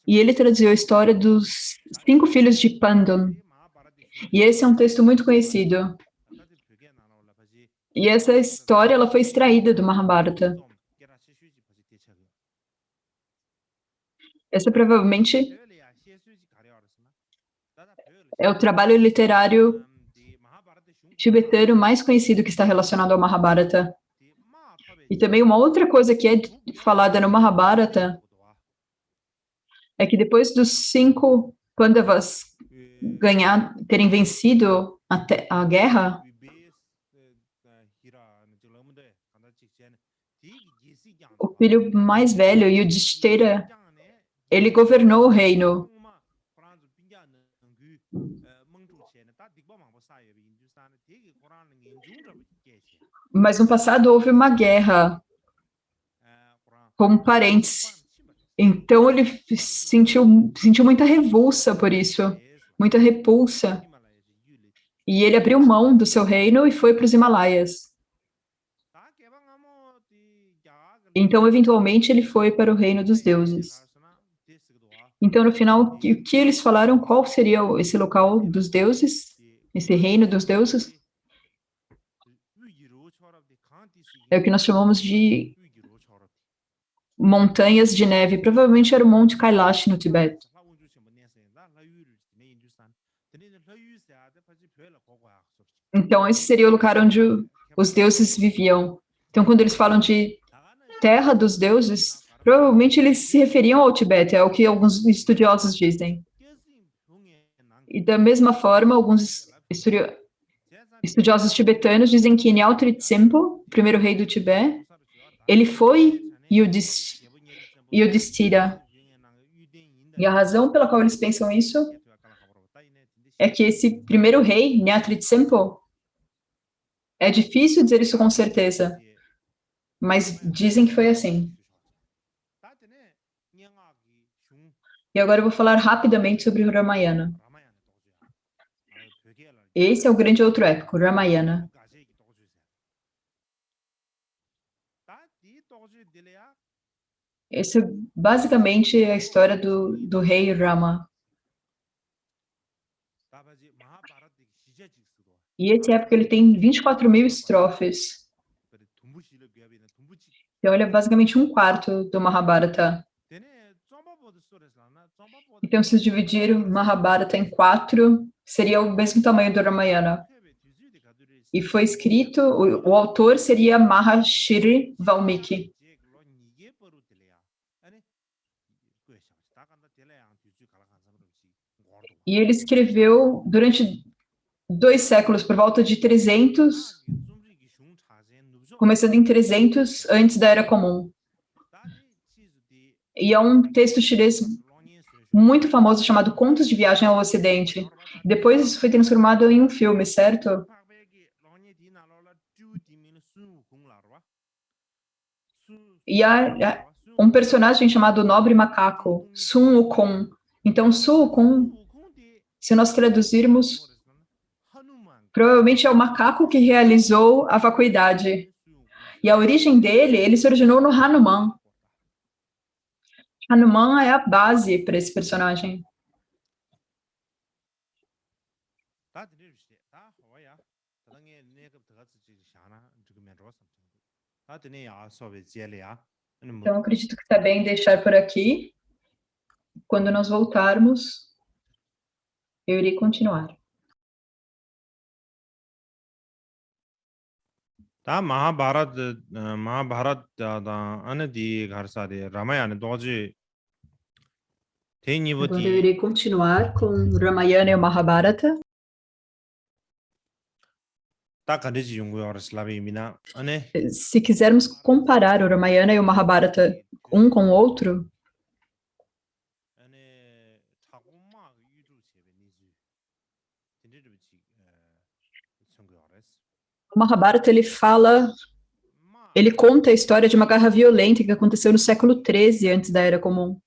e ele traduziu a história dos 5 filhos de Pandu. E esse é um texto muito conhecido. E essa história ela foi extraída do Mahabharata. Essa provavelmente é o trabalho literário tibetano mais conhecido que está relacionado ao Mahabharata. E também uma outra coisa que é falada no Mahabharata é que depois dos 5 Pandavas terem vencido a guerra, o filho mais velho, Yudhishthira, ele governou o reino. Mas no passado houve uma guerra com parentes. Então ele sentiu muita revulsa por isso, muita repulsa. E ele abriu mão do seu reino e foi para os Himalaias. Então, eventualmente, ele foi para o reino dos deuses. Então, no final, o que eles falaram? Qual seria esse local dos deuses? Esse reino dos deuses? É o que nós chamamos de montanhas de neve. Provavelmente era o Monte Kailash, no Tibete. Então, esse seria o lugar onde os deuses viviam. Então, quando eles falam de terra dos deuses, Provavelmente eles se referiam ao Tibete, é o que alguns estudiosos dizem. E da mesma forma, alguns estudiosos tibetanos dizem que Nyautre Tsempo, o primeiro rei do Tibete, ele foi Yudhishthira. E a razão pela qual eles pensam isso é que esse primeiro rei, Nyautre Tsempo, é difícil dizer isso com certeza, mas dizem que foi assim. E agora eu vou falar rapidamente sobre o Ramayana. Esse é o grande outro épico, o Ramayana. Esse é basicamente a história do rei Rama. E esse épico ele tem 24.000 estrofes. Então ele é basicamente um quarto do Mahabharata. Então se dividir o Mahabharata em 4, seria o mesmo tamanho do Ramayana. E foi escrito, o autor seria Maharishi Valmiki. E ele escreveu durante 2 séculos, por volta de 300, começando em 300 antes da Era Comum. E é um texto chinês muito famoso chamado Contos de Viagem ao Ocidente. Depois isso foi transformado em um filme, certo? E há um personagem chamado Nobre Macaco, Sun Wukong. Então, Sun Wukong, se nós traduzirmos, provavelmente é o macaco que realizou a vacuidade. E a origem dele, ele se originou no Hanuman. Hanuman é a base para esse personagem. Então, acredito que está bem deixar por aqui. Quando nós voltarmos, eu irei continuar. 다 마하바라트 안에디 가르사데 라마야네 도지 Agora eu irei continuar com Ramayana e o Mahabharata. Se quisermos comparar o Ramayana e o Mahabharata um com o outro, o Mahabharata ele conta a história de uma guerra violenta que aconteceu no século XIII antes da Era Comum.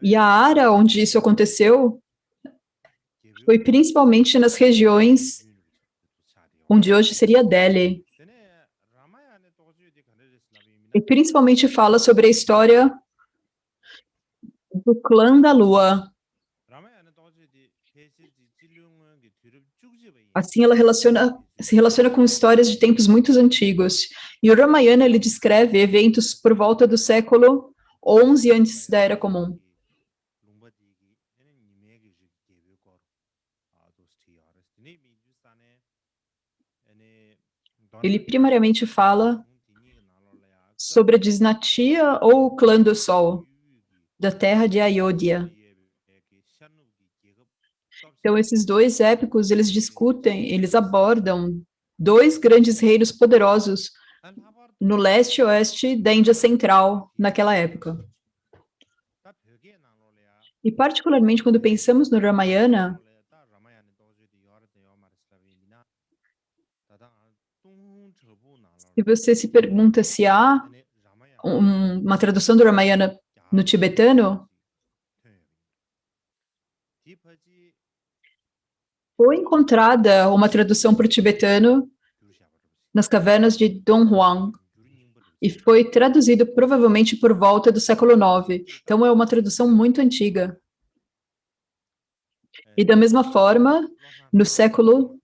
E a área onde isso aconteceu foi principalmente nas regiões onde hoje seria Delhi. E principalmente fala sobre a história do clã da Lua. Assim, ela se relaciona com histórias de tempos muito antigos. E o Ramayana, ele descreve eventos por volta do século XI antes da Era Comum. Ele primariamente fala sobre a dinastia ou o clã do Sol, da terra de Ayodhya. Então, esses 2 épicos, eles discutem, eles abordam 2 grandes reinos poderosos no leste e oeste da Índia Central, naquela época. E, particularmente, quando pensamos no Ramayana, se você se pergunta se há uma tradução do Ramayana no tibetano, foi encontrada uma tradução para o tibetano nas cavernas de Don Juan, e foi traduzido provavelmente por volta do século IX. Então, é uma tradução muito antiga. E da mesma forma, no século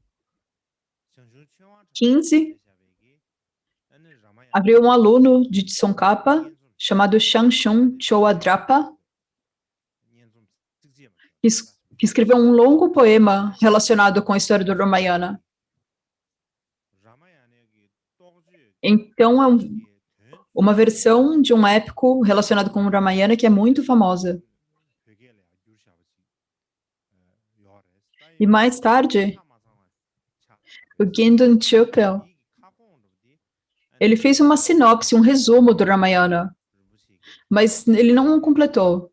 XV, havia um aluno de Tsongkhapa, chamado Shangshung Chowadrapa, que escreveu um longo poema relacionado com a história do Ramayana. Então, é uma versão de um épico relacionado com o Ramayana que é muito famosa. E mais tarde, o Gendon Chopel, ele fez uma sinopse, um resumo do Ramayana, mas ele não completou.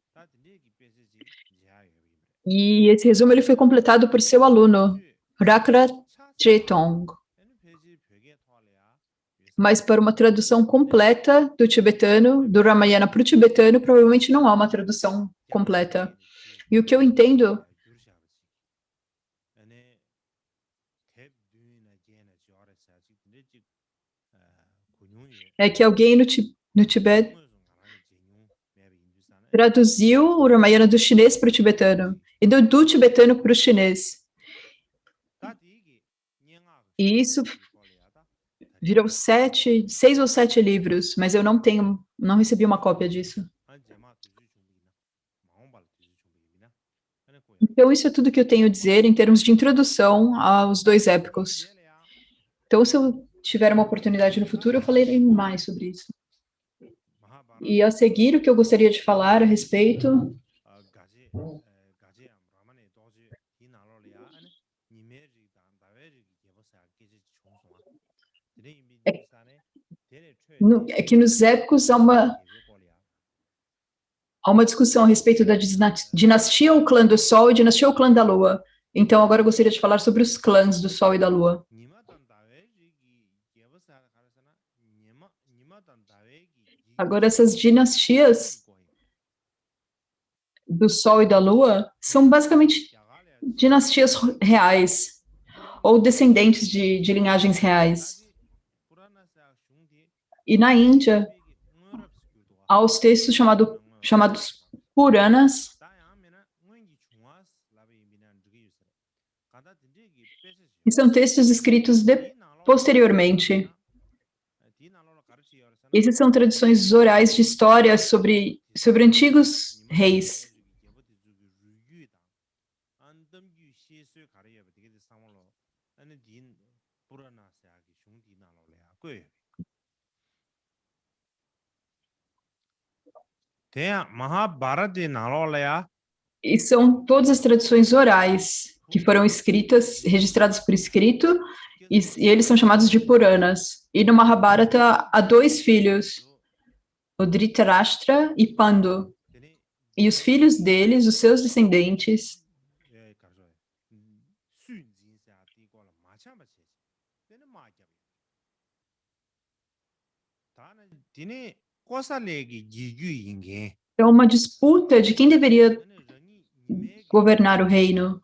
E esse resumo ele foi completado por seu aluno, Rakra Tretong. Mas para uma tradução completa do tibetano, do Ramayana para o tibetano, provavelmente não há uma tradução completa. E o que eu entendo é que alguém no Tibete traduziu o Ramayana do chinês para o tibetano, e do tibetano para o chinês. E isso virou 6 ou 7 livros, mas eu não recebi uma cópia disso. Então, isso é tudo que eu tenho a dizer em termos de introdução aos dois épicos. Então, se eu tiver uma oportunidade no futuro, eu falarei mais sobre isso. E a seguir, o que eu gostaria de falar a respeito é que nos épicos há uma discussão a respeito da dinastia ou clã do Sol e dinastia ou clã da Lua. Então, agora eu gostaria de falar sobre os clãs do Sol e da Lua. Agora, essas dinastias do Sol e da Lua são basicamente dinastias reais, ou descendentes de linhagens reais. E na Índia, há os textos chamados Puranas, que são textos escritos posteriormente. Essas são tradições orais de histórias sobre antigos reis. E são todas as tradições orais que foram escritas, registradas por escrito, e eles são chamados de Puranas. E no Mahabharata há 2 filhos, o Dhritarashtra e Pandu. E os filhos deles, os seus descendentes, é uma disputa de quem deveria governar o reino.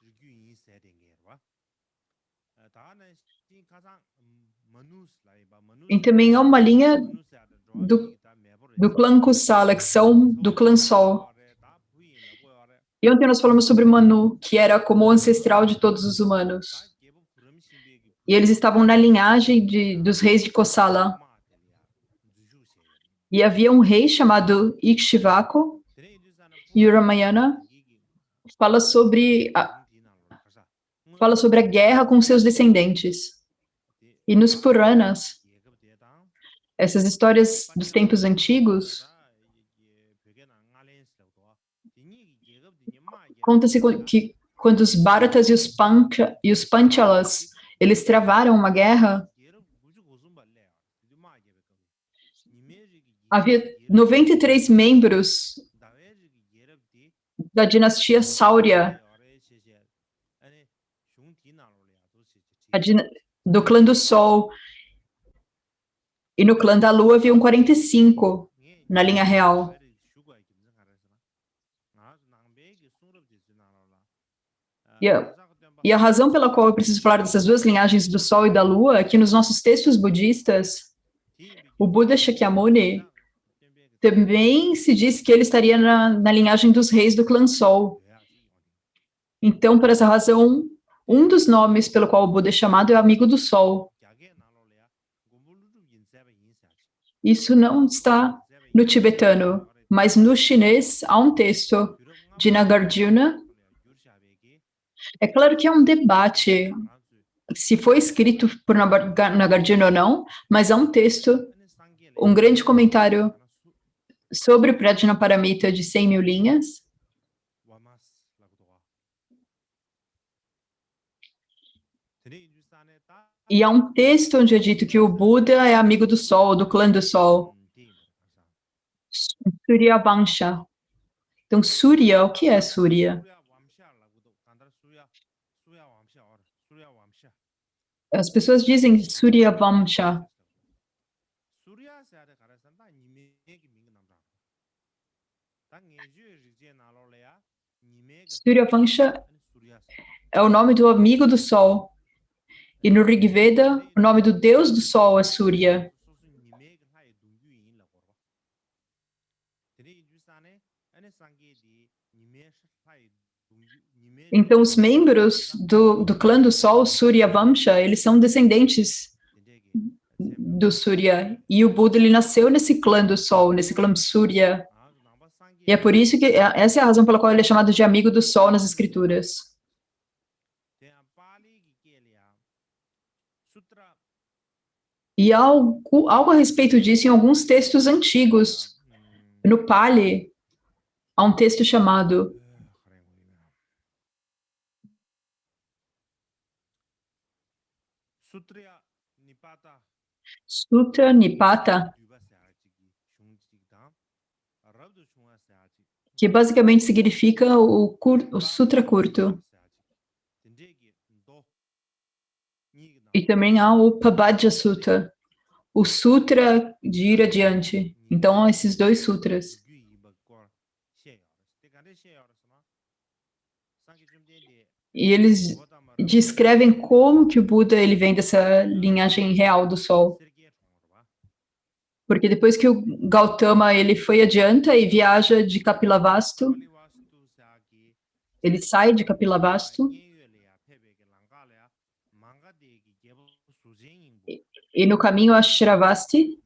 E também há uma linha do clã Kusala, que são do clã Sol. E ontem nós falamos sobre Manu, que era como o ancestral de todos os humanos. E eles estavam na linhagem dos reis de Kosala. E havia um rei chamado Ikshvaku, e o Ramayana fala sobre a guerra com seus descendentes. E nos Puranas, essas histórias dos tempos antigos, conta-se que quando os Bharatas e os Panchalas, eles travaram uma guerra, havia 93 membros da dinastia Saurya, do clã do Sol, e no clã da Lua haviam 45 na linha real. E a razão pela qual eu preciso falar dessas 2 linhagens do Sol e da Lua é que nos nossos textos budistas, o Buda Shakyamuni também se diz que ele estaria na linhagem dos reis do clã Sol. Então, por essa razão, um dos nomes pelo qual o Buda é chamado é amigo do Sol. Isso não está no tibetano, mas no chinês há um texto de Nagarjuna. É claro que é um debate se foi escrito por Nagarjuna ou não, mas há um texto, um grande comentário sobre o Prajnaparamita de 100 mil linhas, e há um texto onde é dito que o Buda é amigo do Sol, do clã do Sol, Surya Vansha. Então, Surya, o que é Surya? As pessoas dizem Surya Vamsha. Surya Vansha é o nome do amigo do Sol. E no Rig Veda, o nome do Deus do Sol é Surya. Então, os membros do clã do Sol, Surya Vamsha, eles são descendentes do Surya. E o Buda, ele nasceu nesse clã do Sol, nesse clã Surya. E é por isso que, essa é a razão pela qual ele é chamado de amigo do Sol nas escrituras. E há algo a respeito disso em alguns textos antigos. No Pali, há um texto chamado Sutra Nipata, que basicamente significa o sutra curto. E também há o Pabhajja Sutta, o sutra de ir adiante. Então, há esses dois sutras. E eles descrevem como que o Buda ele vem dessa linhagem real do Sol. Porque depois que o Gautama ele foi adianta e viaja de Kapilavastu, ele sai de Kapilavastu e no caminho a Shravasti,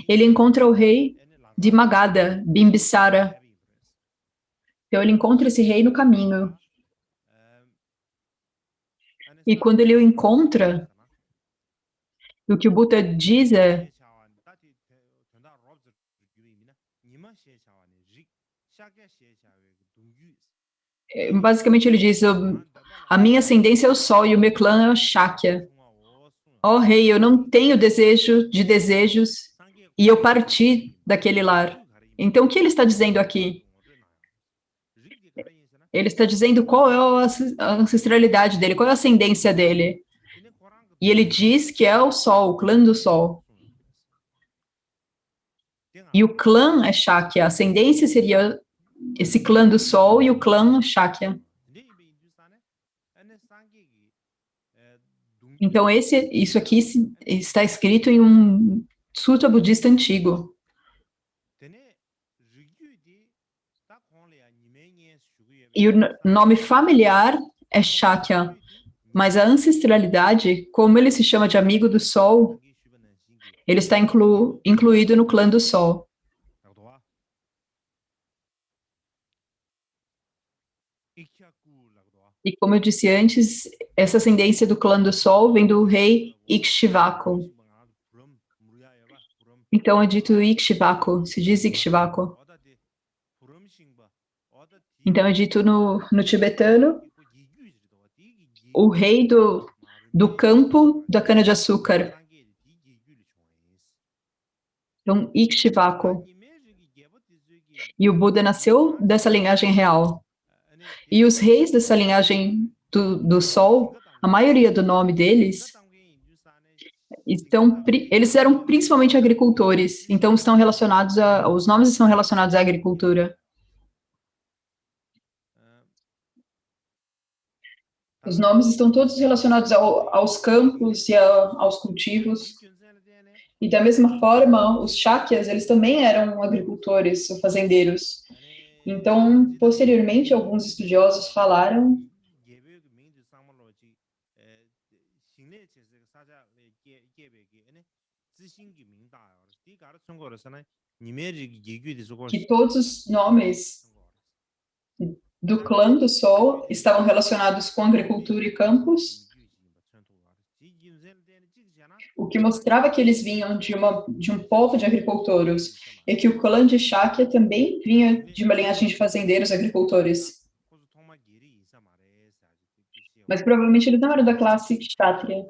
ele encontra o rei de Magadha, Bimbisara. Então ele encontra esse rei no caminho. E quando ele o encontra, o que o Buda diz é: basicamente ele diz, a minha ascendência é o Sol e o meu clã é o Shakya. Ó rei, eu não tenho desejo de desejos e eu parti daquele lar. Então o que ele está dizendo aqui? Ele está dizendo qual é a ancestralidade dele, qual é a ascendência dele. E ele diz que é o Sol, o clã do Sol. E o clã é Shakya, a ascendência seria esse clã do Sol e o clã Shakya. Então, isso aqui está escrito em um sutra budista antigo. E o nome familiar é Shakya, mas a ancestralidade, como ele se chama de amigo do Sol, ele está incluído no clã do Sol. E como eu disse antes, essa ascendência do clã do Sol vem do rei Ikshvaku. Então é dito Ikshvaku, se diz Ikshvaku. Então é dito no tibetano, o rei do campo da cana-de-açúcar. Então, Ikshvaku. E o Buda nasceu dessa linhagem real. E os reis dessa linhagem do Sol, a maioria do nome deles, eles eram principalmente agricultores, então os nomes estão relacionados à agricultura. Os nomes estão todos relacionados aos campos e aos cultivos. E da mesma forma, os Shakyas, eles também eram agricultores ou fazendeiros. Então, posteriormente, alguns estudiosos falaram que todos os nomes do clã do Sol estavam relacionados com agricultura e campos, o que mostrava que eles vinham de um povo de agricultores, e que o clã de Shakya também vinha de uma linhagem de fazendeiros agricultores. Mas provavelmente eles não eram da classe Kshatriya,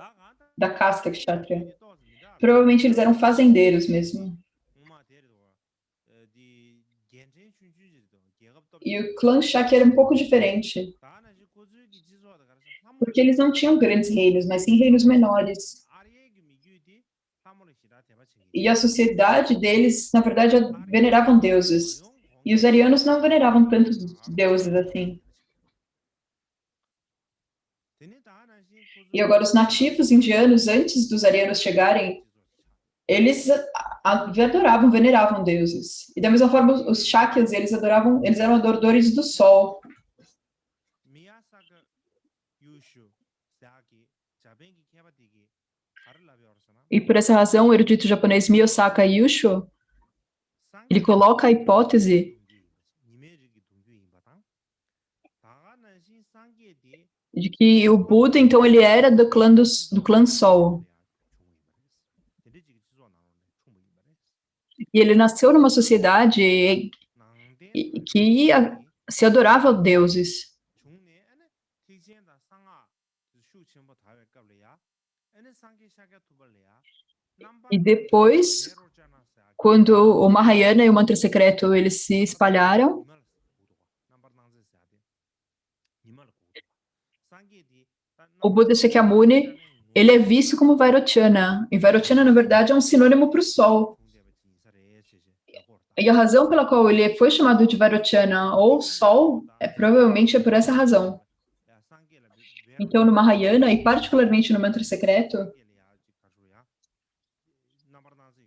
da casta Kshatriya. Provavelmente eles eram fazendeiros mesmo. E o clã Shakya era um pouco diferente, porque eles não tinham grandes reinos, mas sim reinos menores. E a sociedade deles, na verdade, veneravam deuses. E os arianos não veneravam tantos deuses assim. E agora, os nativos indianos, antes dos arianos chegarem, eles adoravam, veneravam deuses. E da mesma forma, os Shakyas, eles eram adoradores do sol. E por essa razão, o erudito japonês Miyosaka Yusho, ele coloca a hipótese de que o Buda, então, ele era do clã Sol. E ele nasceu numa sociedade que se adorava deuses. E depois, quando o Mahayana e o mantra secreto eles se espalharam, o Buda Shakyamuni, ele é visto como Vairocana. E Vairocana, na verdade, é um sinônimo para o sol. E a razão pela qual ele foi chamado de Vairocana, ou sol, provavelmente é por essa razão. Então, no Mahayana, e particularmente no mantra secreto,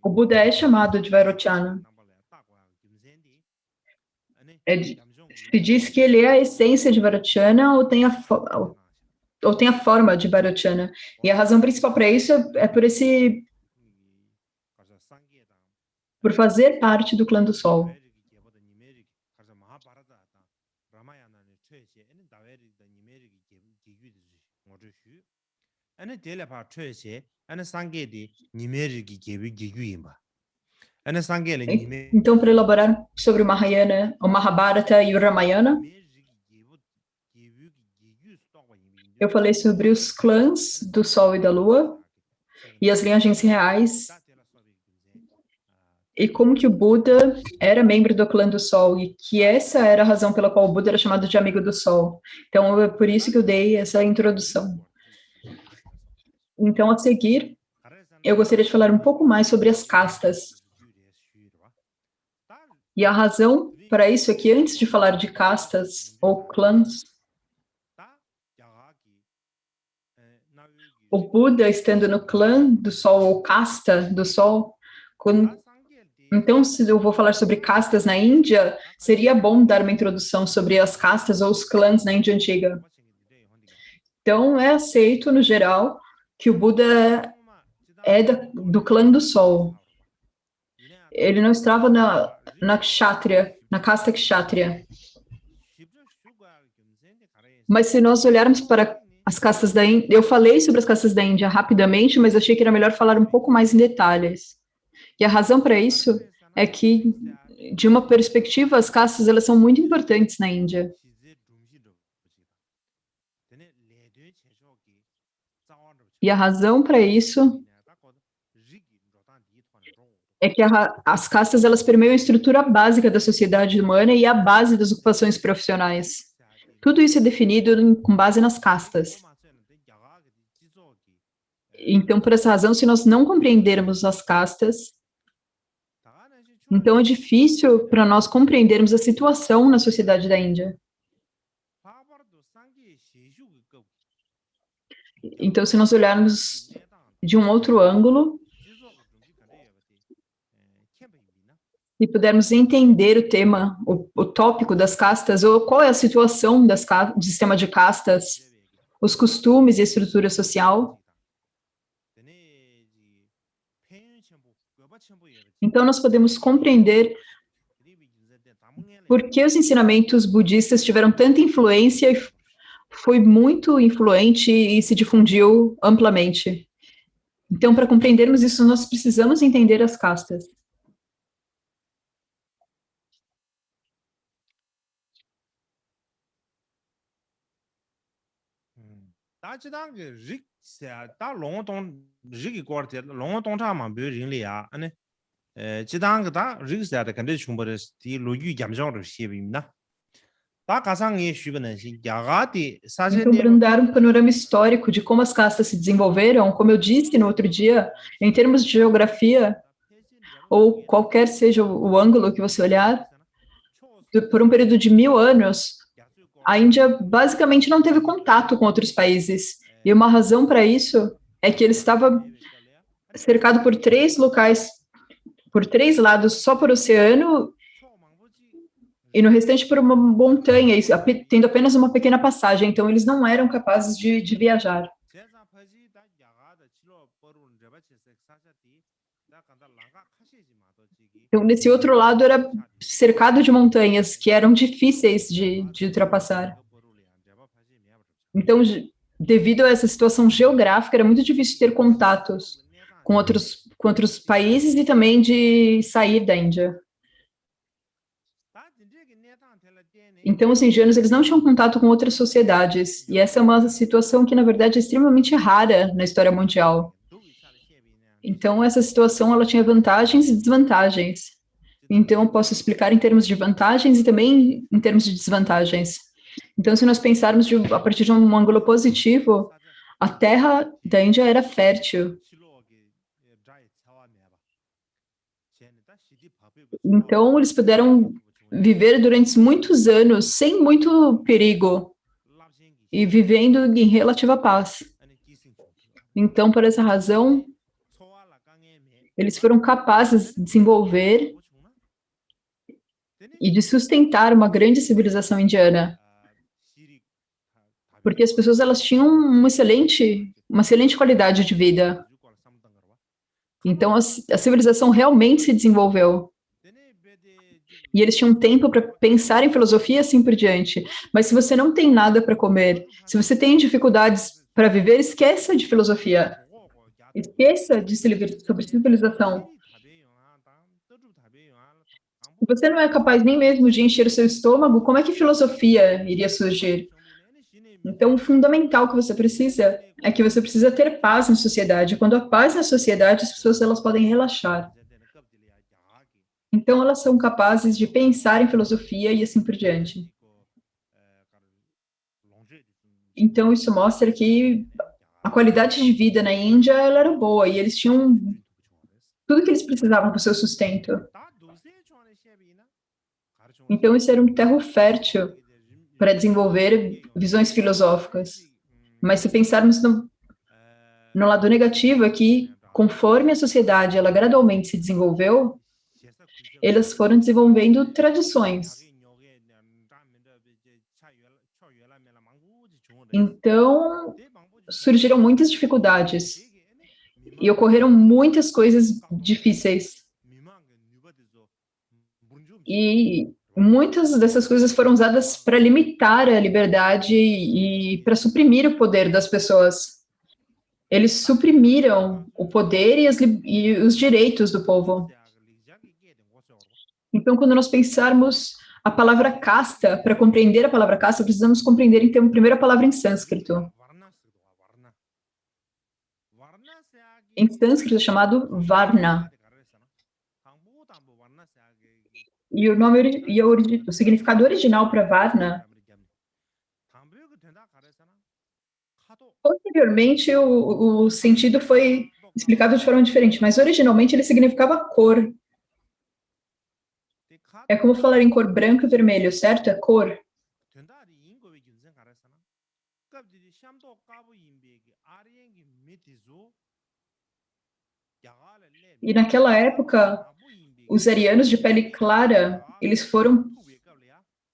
o Buda é chamado de Vairocana. Se diz que ele é a essência de Vairocana ou tem a forma de Vairocana. E a razão principal para isso é por fazer parte do clã do Sol. Então, para elaborar sobre o Mahayana, o Mahabharata e o Ramayana, eu falei sobre os clãs do Sol e da Lua e as linhagens reais e como que o Buda era membro do clã do Sol e que essa era a razão pela qual o Buda era chamado de amigo do Sol. Então, é por isso que eu dei essa introdução. Então, a seguir, eu gostaria de falar um pouco mais sobre as castas. E a razão para isso é que antes de falar de castas ou clãs, o Buda estando no clã do Sol ou casta do Sol, então, se eu vou falar sobre castas na Índia, seria bom dar uma introdução sobre as castas ou os clãs na Índia Antiga. Então, é aceito, no geral, que o Buda é do clã do Sol. Ele não estava na Kshatriya, na casta Kshatriya. Mas se nós olharmos para as castas da Índia, eu falei sobre as castas da Índia rapidamente, mas achei que era melhor falar um pouco mais em detalhes. E a razão para isso é que, de uma perspectiva, as castas elas são muito importantes na Índia. E a razão para isso é que as castas elas permeiam a estrutura básica da sociedade humana e a base das ocupações profissionais. Tudo isso é definido com base nas castas. Então, por essa razão, se nós não compreendermos as castas, então é difícil para nós compreendermos a situação na sociedade da Índia. Então, se nós olharmos de um outro ângulo e pudermos entender o tema, o tópico das castas, ou qual é a situação do sistema de castas, os costumes e a estrutura social, então nós podemos compreender por que os ensinamentos budistas tiveram tanta influência e foi muito influente e se difundiu amplamente. Então, para compreendermos isso, nós precisamos entender as castas. Então, para dar um panorama histórico de como as castas se desenvolveram, como eu disse no outro dia, em termos de geografia, ou qualquer seja o ângulo que você olhar, por um período de 1000 anos, a Índia basicamente não teve contato com outros países. E uma razão para isso é que ele estava cercado por 3 locais, por 3 lados, só por oceano, e no restante por uma montanha, tendo apenas uma pequena passagem. Então, eles não eram capazes de viajar. Então, nesse outro lado, era cercado de montanhas que eram difíceis de ultrapassar. Então, devido a essa situação geográfica, era muito difícil ter contatos com outros países e também de sair da Índia. Então, os indianos, eles não tinham contato com outras sociedades, e essa é uma situação que, na verdade, é extremamente rara na história mundial. Então, essa situação, ela tinha vantagens e desvantagens. Então, eu posso explicar em termos de vantagens e também em termos de desvantagens. Então, se nós pensarmos a partir de um ângulo positivo, a terra da Índia era fértil. Então, eles puderam viver durante muitos anos sem muito perigo e vivendo em relativa paz. Então, por essa razão, eles foram capazes de desenvolver e de sustentar uma grande civilização indiana. Porque as pessoas, elas tinham uma excelente qualidade de vida. Então, a civilização realmente se desenvolveu. E eles tinham tempo para pensar em filosofia e assim por diante. Mas se você não tem nada para comer, se você tem dificuldades para viver, esqueça de filosofia. Esqueça de sobre civilização. Se você não é capaz nem mesmo de encher o seu estômago, como é que filosofia iria surgir? Então, o fundamental que você precisa é que você precisa ter paz na sociedade. Quando há paz na sociedade, as pessoas, elas podem relaxar. Então, elas são capazes de pensar em filosofia e assim por diante. Então, isso mostra que a qualidade de vida na Índia, ela era boa, e eles tinham tudo que eles precisavam para o seu sustento. Então, isso era um terreno fértil para desenvolver visões filosóficas. Mas se pensarmos no lado negativo, é que, conforme a sociedade ela gradualmente se desenvolveu, elas foram desenvolvendo tradições. Então, surgiram muitas dificuldades e ocorreram muitas coisas difíceis. E muitas dessas coisas foram usadas para limitar a liberdade e para suprimir o poder das pessoas. Eles suprimiram o poder e os direitos do povo. Então, quando nós pensarmos a palavra casta, para compreender a palavra casta, precisamos compreender, então, primeiro a palavra em sânscrito. Em sânscrito é chamado varna. E o significado original para varna, posteriormente o sentido foi explicado de forma diferente, mas originalmente ele significava cor. É como falar em cor branco e vermelho, certo? É cor. E naquela época, os arianos de pele clara, eles foram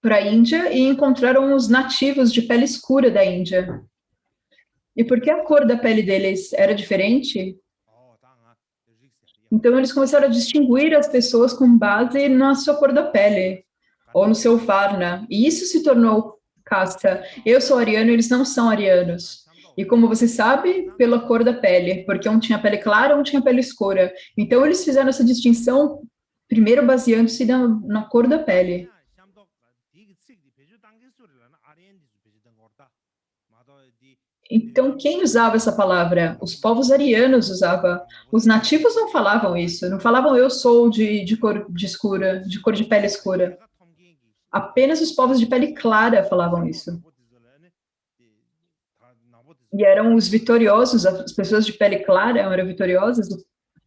para a Índia e encontraram os nativos de pele escura da Índia. E porque a cor da pele deles era diferente, então eles começaram a distinguir as pessoas com base na sua cor da pele, ou no seu varna. E isso se tornou casta. Eu sou ariano, eles não são arianos. E como você sabe, pela cor da pele, porque um tinha pele clara, um tinha pele escura. Então, eles fizeram essa distinção, primeiro baseando-se na cor da pele. Então, quem usava essa palavra? Os povos arianos usavam. Os nativos não falavam isso, não falavam eu sou de cor de escura, de cor de pele escura. Apenas os povos de pele clara falavam isso. E eram os vitoriosos, as pessoas de pele clara eram vitoriosas,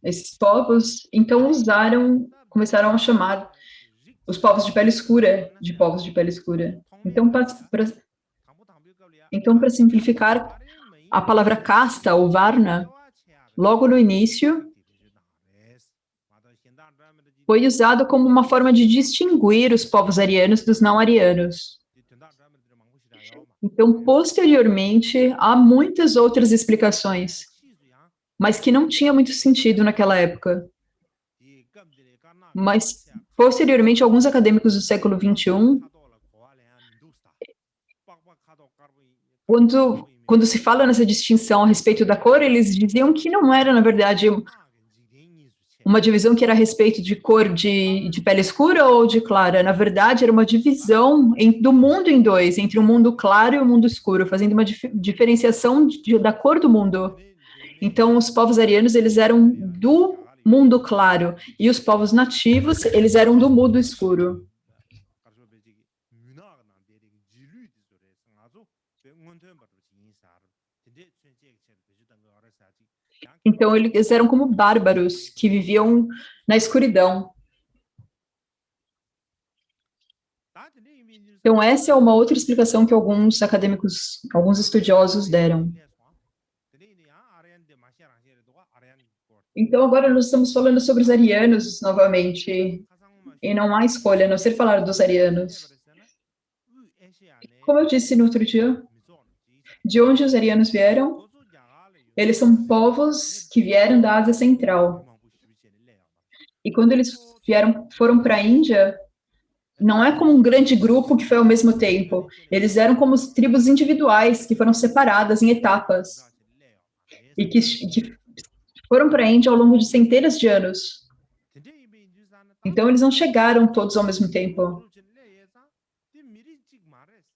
esses povos, então começaram a chamar os povos de pele escura de povos de pele escura. Então, para simplificar, a palavra casta ou varna, logo no início, foi usado como uma forma de distinguir os povos arianos dos não arianos. Então, posteriormente, há muitas outras explicações, mas que não tinha muito sentido naquela época. Mas, posteriormente, alguns acadêmicos do século XXI, quando se fala nessa distinção a respeito da cor, eles diziam que não era, na verdade, uma divisão que era a respeito de cor de pele escura ou de clara. Na verdade, era uma divisão do mundo em dois, entre o mundo claro e o mundo escuro, fazendo uma diferenciação da cor do mundo. Então, os povos arianos, eles eram do mundo claro, e os povos nativos, eles eram do mundo escuro. Então, eles eram como bárbaros, que viviam na escuridão. Então, essa é uma outra explicação que alguns acadêmicos, alguns estudiosos deram. Então, agora nós estamos falando sobre os arianos novamente, e não há escolha, a não ser falar dos arianos. Como eu disse no outro dia, de onde os arianos vieram? Eles são povos que vieram da Ásia Central. E quando eles foram para a Índia, não é como um grande grupo que foi ao mesmo tempo. Eles eram como tribos individuais que foram separadas em etapas e que foram para a Índia ao longo de centenas de anos. Então, eles não chegaram todos ao mesmo tempo.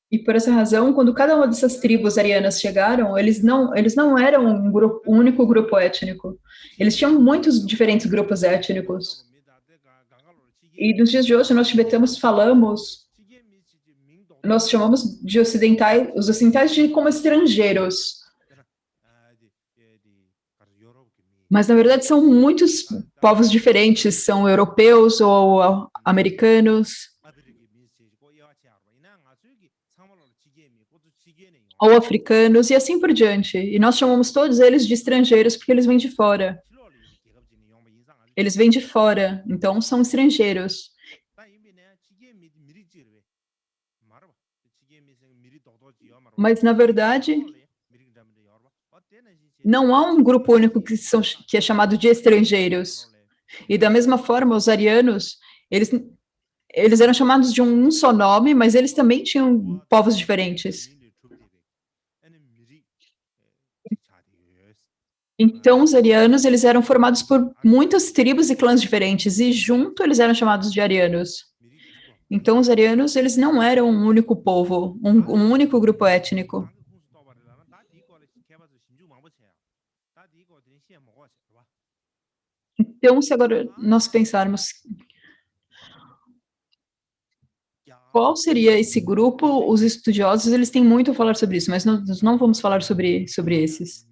E por essa razão, quando cada uma dessas tribos arianas chegaram, eles não eram um único grupo étnico. Eles tinham muitos diferentes grupos étnicos. E nos dias de hoje, nós tibetanos nós chamamos de os ocidentais como estrangeiros. Mas, na verdade, são muitos povos diferentes, são europeus ou americanos, ou africanos, e assim por diante. E nós chamamos todos eles de estrangeiros porque eles vêm de fora. Eles vêm de fora, então são estrangeiros. Mas, na verdade, não há um grupo único que é chamado de estrangeiros. E da mesma forma, os arianos, eles eram chamados de um só nome, mas eles também tinham povos diferentes. Então, os arianos, eles eram formados por muitas tribos e clãs diferentes, e junto eles eram chamados de arianos. Então, os arianos, eles não eram um único povo, um único grupo étnico. Então, se agora nós pensarmos qual seria esse grupo, os estudiosos, eles têm muito a falar sobre isso, mas nós não vamos falar sobre esses.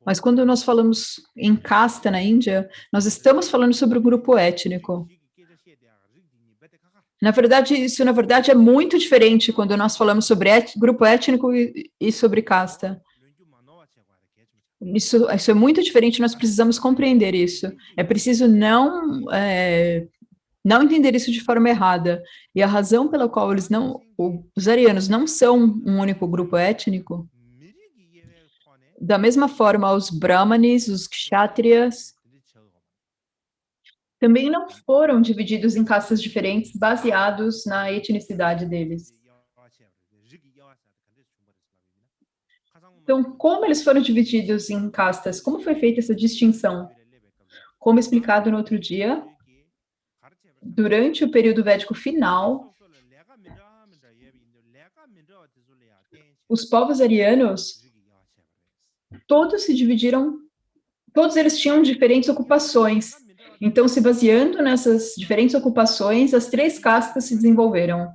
Mas quando nós falamos em casta na Índia, nós estamos falando sobre o grupo étnico. Na verdade, isso é muito diferente quando nós falamos sobre grupo étnico e sobre casta. Isso é muito diferente, nós precisamos compreender isso. É preciso não entender isso de forma errada. E a razão pela qual os arianos não são um único grupo étnico, da mesma forma, os brahmanes, os kshatriyas, também não foram divididos em castas diferentes baseados na etnicidade deles. Então, como eles foram divididos em castas? Como foi feita essa distinção? Como explicado no outro dia, durante o período védico final, os povos arianos, todos se dividiram, todos eles tinham diferentes ocupações. Então, se baseando nessas diferentes ocupações, as 3 castas se desenvolveram.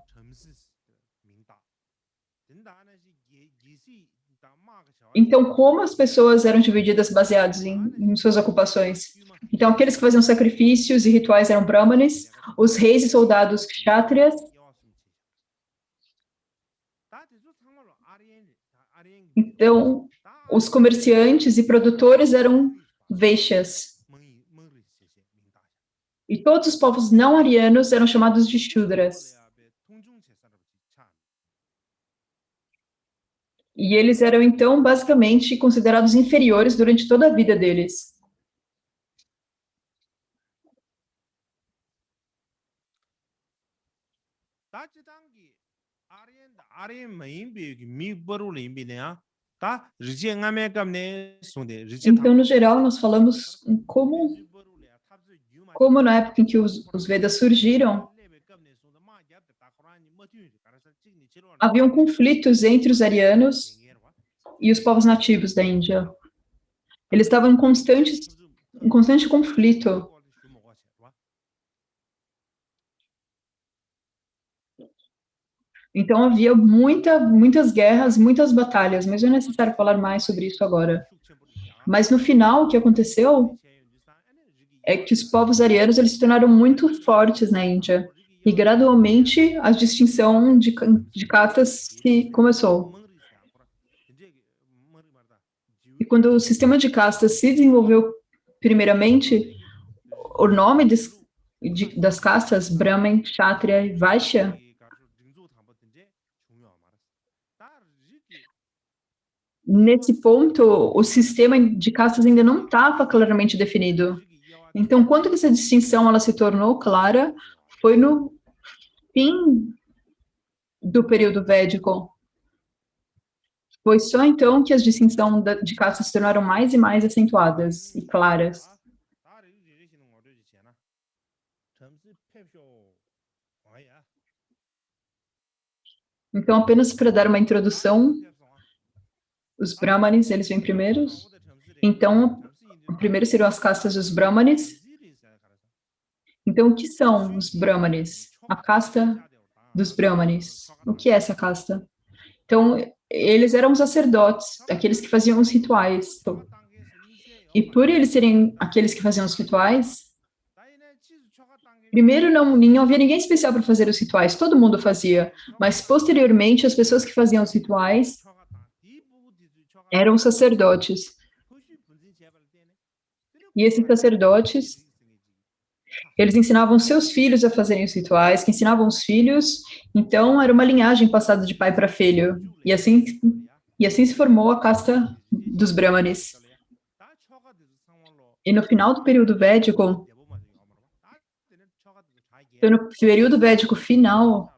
Então, como as pessoas eram divididas baseadas em suas ocupações? Então, aqueles que faziam sacrifícios e rituais eram brahmanes, os reis e soldados kshatriyas. Então, os comerciantes e produtores eram vaishyas. E todos os povos não arianos eram chamados de shudras. E eles eram, então, basicamente considerados inferiores durante toda a vida deles. Então, no geral, nós falamos como na época em que os Vedas surgiram, haviam conflitos entre os arianos e os povos nativos da Índia. Eles estavam em constante conflito. Então, havia muitas guerras, muitas batalhas, mas não é necessário falar mais sobre isso agora. Mas no final, o que aconteceu é que os povos arianos eles se tornaram muito fortes na Índia. E gradualmente a distinção de castas se começou. E quando o sistema de castas se desenvolveu primeiramente, o nome das castas, Brahmin, Kshatriya e Vaishya, nesse ponto, o sistema de castas ainda não estava claramente definido. Então, quando essa distinção ela se tornou clara, foi no fim do período védico. Foi só então que as distinções de castas se tornaram mais e mais acentuadas e claras. Então, apenas para dar uma introdução, os brahmanes, eles vêm primeiros. Então, o primeiro seriam as castas dos brahmanes. Então, o que são os brahmanes? A casta dos brahmanes. O que é essa casta? Então, eles eram os sacerdotes, aqueles que faziam os rituais. E por eles serem aqueles que faziam os rituais, primeiro não havia ninguém especial para fazer os rituais, todo mundo fazia, mas posteriormente as pessoas que faziam os rituais eram os sacerdotes. E esses sacerdotes, eles ensinavam seus filhos a fazerem os rituais, que ensinavam os filhos, então era uma linhagem passada de pai para filho. E assim se formou a casta dos brahmanes. E no final do período védico, então no período védico final,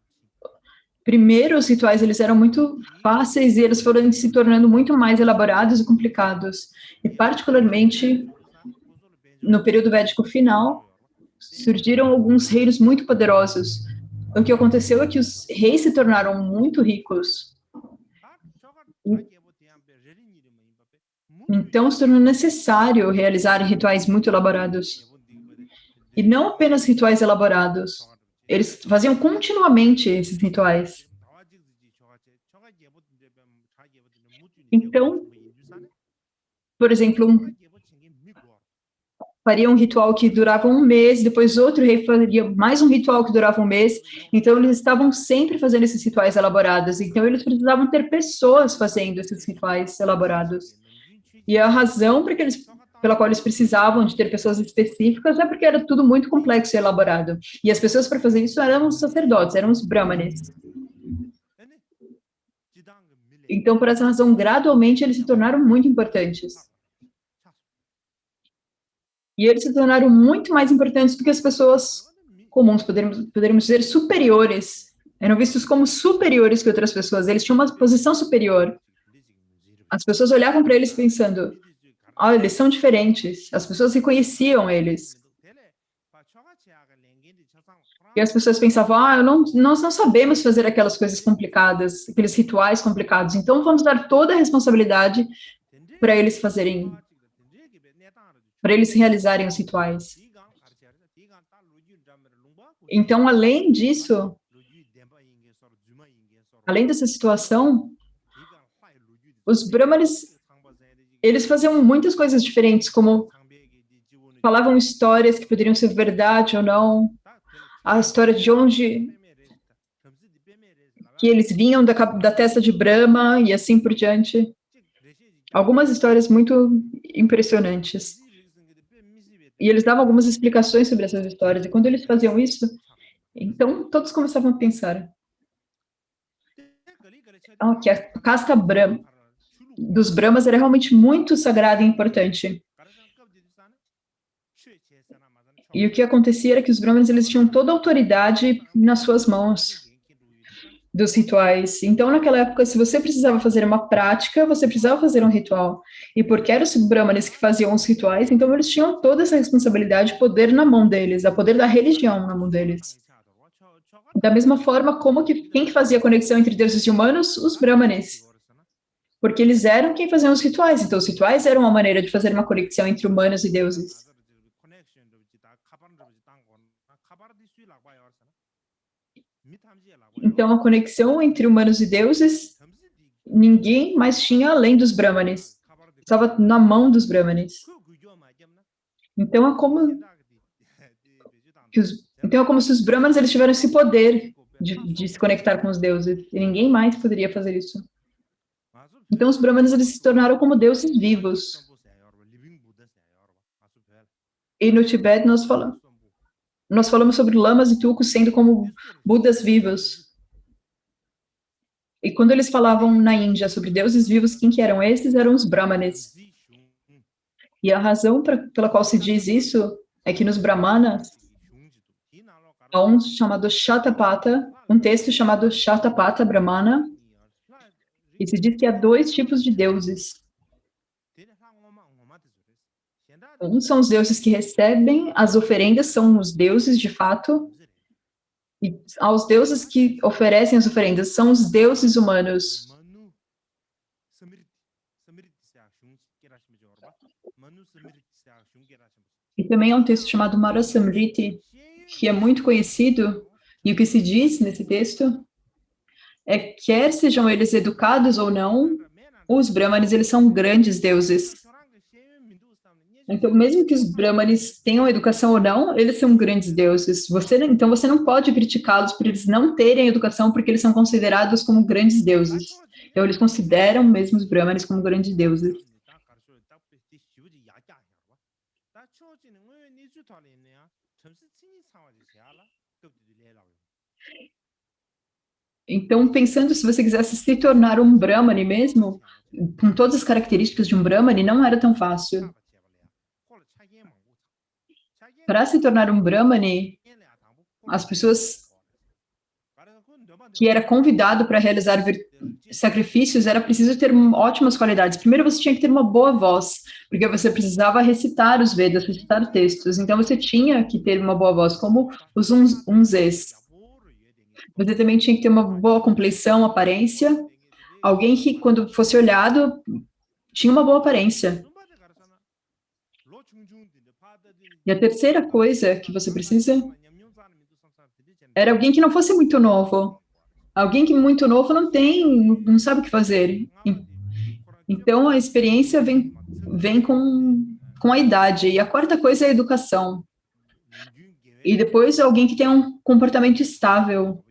primeiro os rituais eles eram muito fáceis e eles foram se tornando muito mais elaborados e complicados. E particularmente no período védico final, surgiram alguns reinos muito poderosos. O que aconteceu é que os reis se tornaram muito ricos. Então, se tornou necessário realizar rituais muito elaborados. E não apenas rituais elaborados. Eles faziam continuamente esses rituais. Então, por exemplo, faria um ritual que durava um mês, depois outro rei faria mais um ritual que durava um mês. Então, eles estavam sempre fazendo esses rituais elaborados. Então, eles precisavam ter pessoas fazendo esses rituais elaborados. E a razão pela qual eles precisavam de ter pessoas específicas é porque era tudo muito complexo e elaborado. E as pessoas para fazer isso eram os sacerdotes, eram os brahmanes. Então, por essa razão, gradualmente, eles se tornaram muito importantes. E eles se tornaram muito mais importantes do que as pessoas comuns, poderíamos dizer superiores. Eram vistos como superiores que outras pessoas. Eles tinham uma posição superior. as pessoas olhavam para eles pensando, olha, eles são diferentes. As pessoas reconheciam eles. E as pessoas pensavam, nós não sabemos fazer aquelas coisas complicadas, aqueles rituais complicados, então vamos dar toda a responsabilidade para eles fazerem, para eles realizarem os rituais. Então, além disso, além dessa situação, os brahmanes, eles faziam muitas coisas diferentes, como falavam histórias que poderiam ser verdade ou não, a história de onde que eles vinham da testa de Brahma e assim por diante. Algumas histórias muito impressionantes. E eles davam algumas explicações sobre essas histórias. E quando eles faziam isso, então todos começavam a pensar que a casta Brahma, dos Brahmas era realmente muito sagrada e importante. E o que acontecia era que os Brahmanes eles tinham toda a autoridade nas suas mãos dos rituais. Então, naquela época, se você precisava fazer uma prática, você precisava fazer um ritual. E porque eram os Brahmanes que faziam os rituais, então eles tinham toda essa responsabilidade, poder na mão deles, a poder da religião na mão deles. Da mesma forma, como que quem que fazia a conexão entre deuses e humanos? Os Brahmanes. Porque eles eram quem faziam os rituais. Então, os rituais eram uma maneira de fazer uma conexão entre humanos e deuses. Então, a conexão entre humanos e deuses, ninguém mais tinha além dos Brahmanes. Estava na mão dos Brahmanes. Então, é como se os Brahmanes eles tivessem esse poder de se conectar com os deuses. E ninguém mais poderia fazer isso. Então, os Brahmanes eles se tornaram como deuses vivos. E no Tibete nós falamos sobre lamas e tulkus sendo como Budas vivos. E quando eles falavam na Índia sobre deuses vivos, quem que eram esses? Eram os Brahmanes. E a razão pela qual se diz isso é que nos Brahmanas há um chamado Shatapatha, um texto chamado Shatapatha Brahmana, e se diz que há 2 tipos de deuses. Um são os deuses que recebem as oferendas, são os deuses de fato, e aos deuses que oferecem as oferendas são os deuses humanos. E também há um texto chamado Marasamriti, que é muito conhecido, e o que se diz nesse texto é que, quer sejam eles educados ou não, os Brahmanes, eles são grandes deuses. Então, mesmo que os Brahmanes tenham educação ou não, eles são grandes deuses. Então, você não pode criticá-los por eles não terem educação, porque eles são considerados como grandes deuses. Então, eles consideram mesmo os Brahmanes como grandes deuses. Então, pensando se você quisesse se tornar um Brahmane mesmo, com todas as características de um Brahmane, não era tão fácil. Para se tornar um Brahmane, as pessoas que era convidado para realizar sacrifícios, era preciso ter ótimas qualidades. Primeiro, você tinha que ter uma boa voz, porque você precisava recitar os Vedas, recitar textos. Então, você tinha que ter uma boa voz, como os Unzes. Você também tinha que ter uma boa compleição, aparência. Alguém que, quando fosse olhado, tinha uma boa aparência. E a terceira coisa que você precisa era alguém que não fosse muito novo. Alguém que muito novo não sabe o que fazer. Então, a experiência vem com a idade. E a quarta coisa é a educação. E depois, alguém que tem um comportamento estável.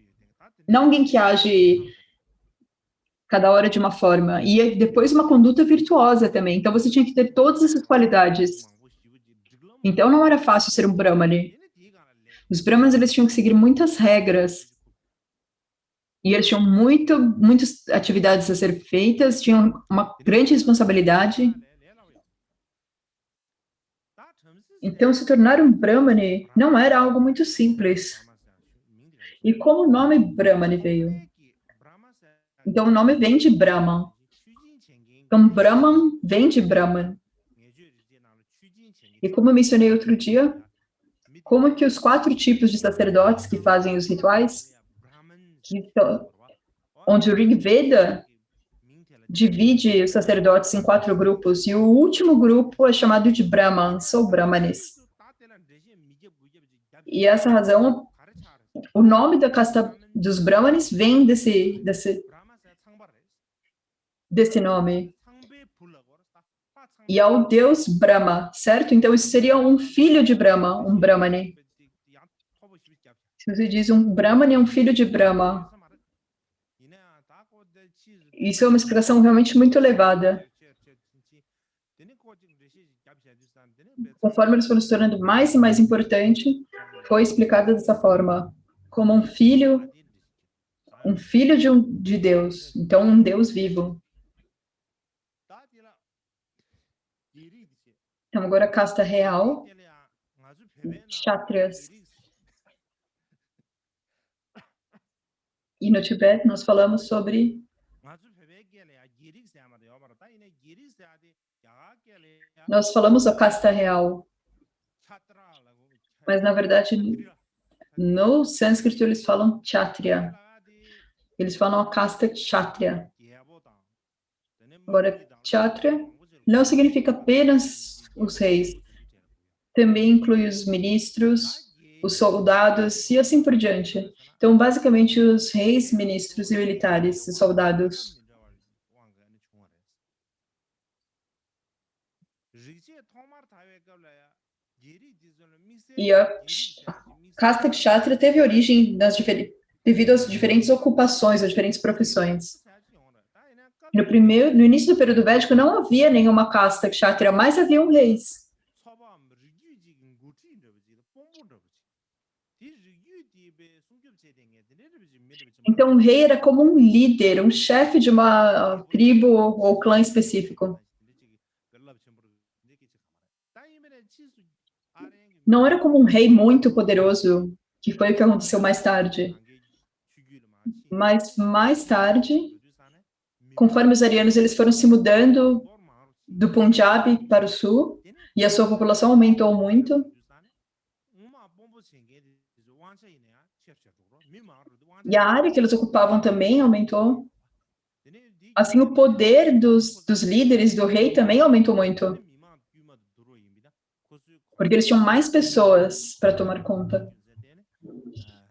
Não alguém que age cada hora de uma forma. E depois, uma conduta virtuosa também. Então, você tinha que ter todas essas qualidades. Então, não era fácil ser um Brahmane. Os Brahmanes, eles tinham que seguir muitas regras. E eles tinham muitas atividades a ser feitas, tinham uma grande responsabilidade. Então, se tornar um Brahmane não era algo muito simples. E como o nome Brahmane veio? Então, o nome vem de Brahma. Então, Brahman vem de Brahman. E como eu mencionei outro dia, como que os 4 tipos de sacerdotes que fazem os rituais, onde o Rig Veda divide os sacerdotes em 4 grupos, e o último grupo é chamado de Brahmans, ou Brahmanes. E essa razão, o nome da casta dos Brahmanes vem desse nome. E ao deus Brahma, certo? Então, isso seria um filho de Brahma, um Brahmane. Se você diz um Brahmane é um filho de Brahma, isso é uma explicação realmente muito elevada. Conforme eles foram se tornando mais e mais importante, foi explicado dessa forma, como um filho de Deus, então um Deus vivo. Então agora a casta real, Kshatriyas. E no Tibete nós falamos sobre a casta real, mas na verdade no sânscrito eles falam Kshatriya. Eles falam a casta Kshatriya. Agora, Kshatriya não significa apenas os reis. Também inclui os ministros, os soldados e assim por diante. Então, basicamente, os reis, ministros e militares e soldados. E a casta Kshatriya teve origem devido às diferentes ocupações, às diferentes profissões. No início do período védico não havia nenhuma casta Kshatriya, mas haviam reis. Então, o rei era como um líder, um chefe de uma tribo ou clã específico. Não era como um rei muito poderoso, que foi o que aconteceu mais tarde. Mas mais tarde, conforme os arianos eles foram se mudando do Punjab para o sul, e a sua população aumentou muito, e a área que eles ocupavam também aumentou. Assim, o poder dos líderes, do rei, também aumentou muito. Porque eles tinham mais pessoas para tomar conta.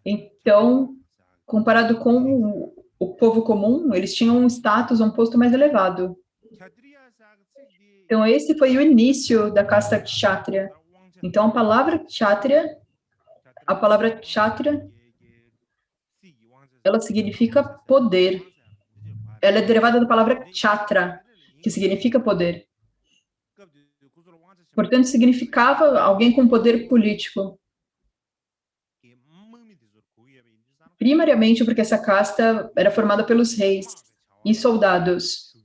Então, comparado com o povo comum, eles tinham um status, um posto mais elevado. Então, esse foi o início da casta Kshatriya. Então, a palavra Kshatriya, ela significa poder. Ela é derivada da palavra Kshatra, que significa poder. Portanto, significava alguém com poder político. Primariamente porque essa casta era formada pelos reis e soldados.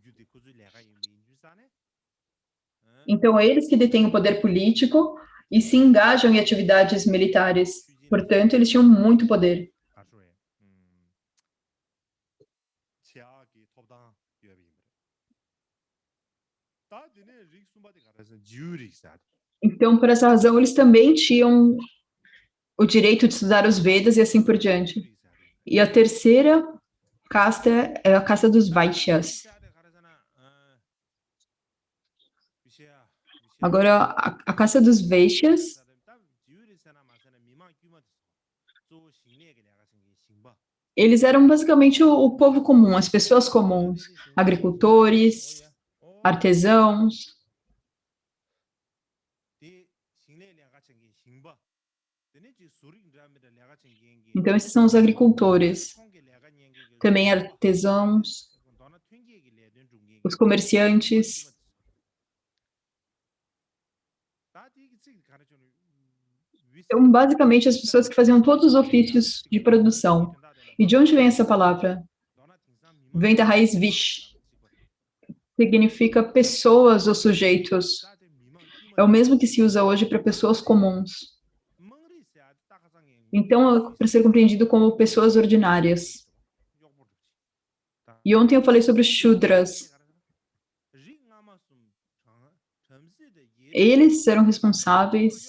Então, eles que detêm o poder político e se engajam em atividades militares. Portanto, eles tinham muito poder. Então, por essa razão, eles também tinham o direito de estudar os Vedas e assim por diante. E a terceira casta é a casta dos Vaishyas. Agora, a casta dos Vaishyas, eles eram basicamente o povo comum, as pessoas comuns, agricultores, artesãos. Então, esses são os agricultores, também artesãos, os comerciantes. Então, basicamente, as pessoas que faziam todos os ofícios de produção. E de onde vem essa palavra? Vem da raiz vish. Significa pessoas ou sujeitos. É o mesmo que se usa hoje para pessoas comuns. Então, para ser compreendido como pessoas ordinárias. E ontem eu falei sobre os Shudras. Eles eram responsáveis,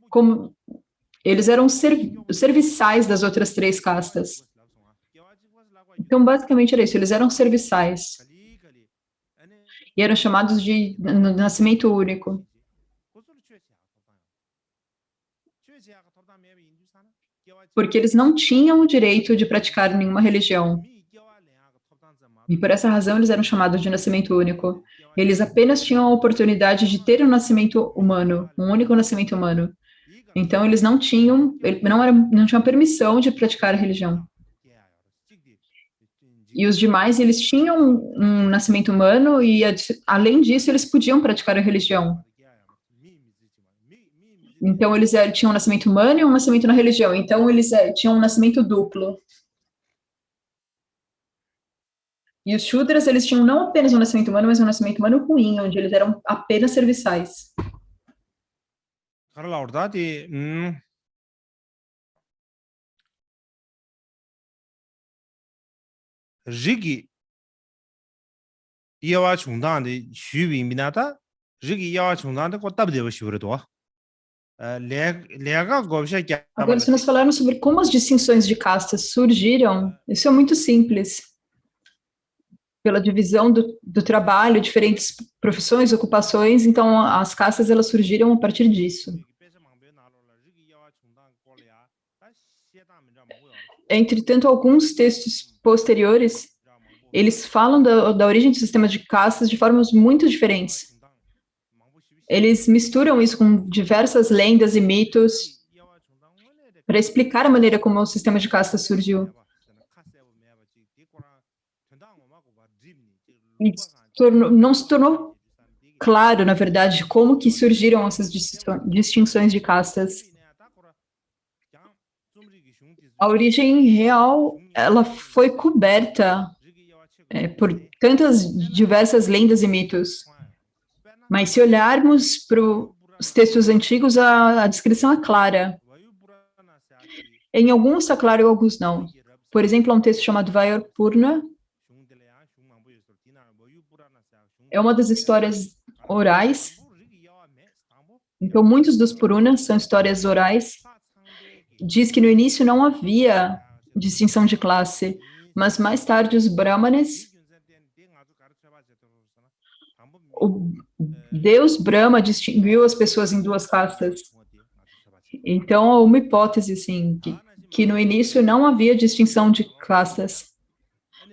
como eles eram serviçais das outras três castas. Então, basicamente era isso, eles eram serviçais e eram chamados de nascimento único, porque eles não tinham o direito de praticar nenhuma religião. E por essa razão eles eram chamados de nascimento único. Eles apenas tinham a oportunidade de ter um nascimento humano, um único nascimento humano. Então eles não tinham permissão de praticar a religião. E os demais, eles tinham um nascimento humano e, além disso, eles podiam praticar a religião. Então, eles tinham um nascimento humano e um nascimento na religião. Então, eles tinham um nascimento duplo. E os Shudras, eles tinham não apenas um nascimento humano, mas um nascimento humano ruim, onde eles eram apenas serviçais. Rigi Yawa Chungdan de Xubi Minata, Rigi Yawa Chungdan de Cotabdeva Shivredo. Lega Gobsha Agora, se nós falarmos sobre como as distinções de castas surgiram, isso é muito simples. Pela divisão do trabalho, diferentes profissões, ocupações, então as castas elas surgiram a partir disso. Entretanto, alguns textos posteriores, eles falam da origem do sistema de castas de formas muito diferentes. Eles misturam isso com diversas lendas e mitos para explicar a maneira como o sistema de castas surgiu. E não se tornou claro, na verdade, como que surgiram essas distinções de castas. A origem real, ela foi coberta por tantas diversas lendas e mitos. Mas se olharmos para os textos antigos, a descrição é clara. Em alguns está claro e em alguns não. Por exemplo, há um texto chamado Vayurpurna. É uma das histórias orais. Então, muitos dos Purunas são histórias orais. Diz que no início não havia distinção de classe, mas mais tarde os Brahmanes, o Deus Brahma distinguiu as pessoas em duas castas. Então, há uma hipótese, assim, que no início não havia distinção de castas,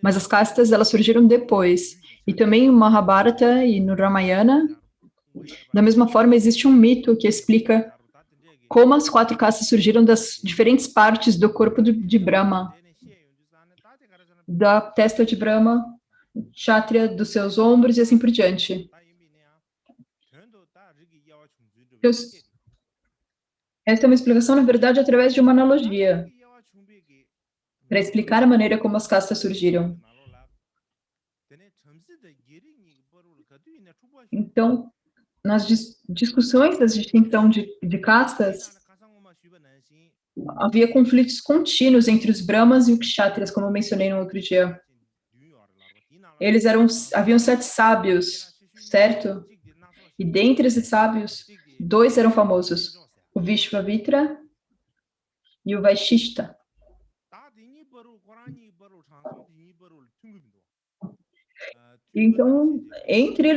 mas as castas, elas surgiram depois. E também no Mahabharata e no Ramayana, da mesma forma, existe um mito que explica como as quatro castas surgiram das diferentes partes do corpo de Brahma. Da testa de Brahma, Kshatriya dos seus ombros e assim por diante. Essa é uma explicação, na verdade, através de uma analogia, para explicar a maneira como as castas surgiram. Então, nas discussões da distinção de castas, havia conflitos contínuos entre os Brahmas e os Kshatriyas, como eu mencionei no outro dia. Haviam 7 sábios, certo? E dentre esses sábios, 2 eram famosos, o Vishvamitra e o Vaishishta. Então, entre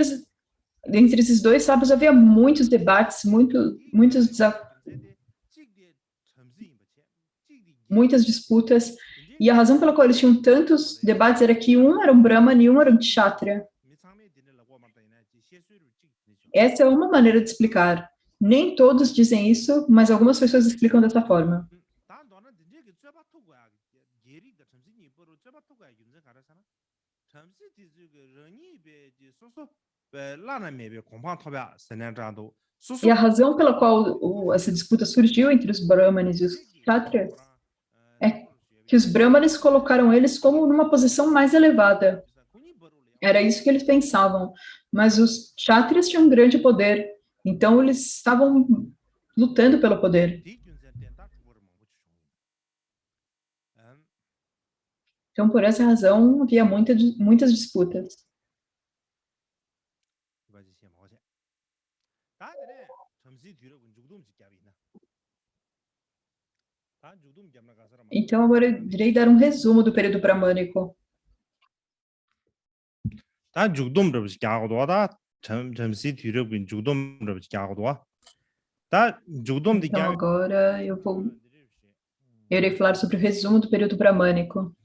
esses 2 sábios havia muitos debates, muitas disputas, e a razão pela qual eles tinham tantos debates era que um era um Brahman e um era um Kshatriya. Essa é uma maneira de explicar. Nem todos dizem isso, mas algumas pessoas explicam dessa forma. E a razão pela qual essa disputa surgiu entre os Brahmanes e os Kshatriyas é que os Brahmanes colocaram eles como numa posição mais elevada. Era isso que eles pensavam. Mas os Kshatriyas tinham um grande poder, então eles estavam lutando pelo poder. Então, por essa razão, havia muitas disputas. Então, agora eu irei dar um resumo do período bramânico. 다 죽돔럽지 갸고도다 잠시 뒤로 빈 죽돔럽지 갸고도와 다 죽돔디 Então, 갸 agora eu irei falar sobre o resumo do período bramânico.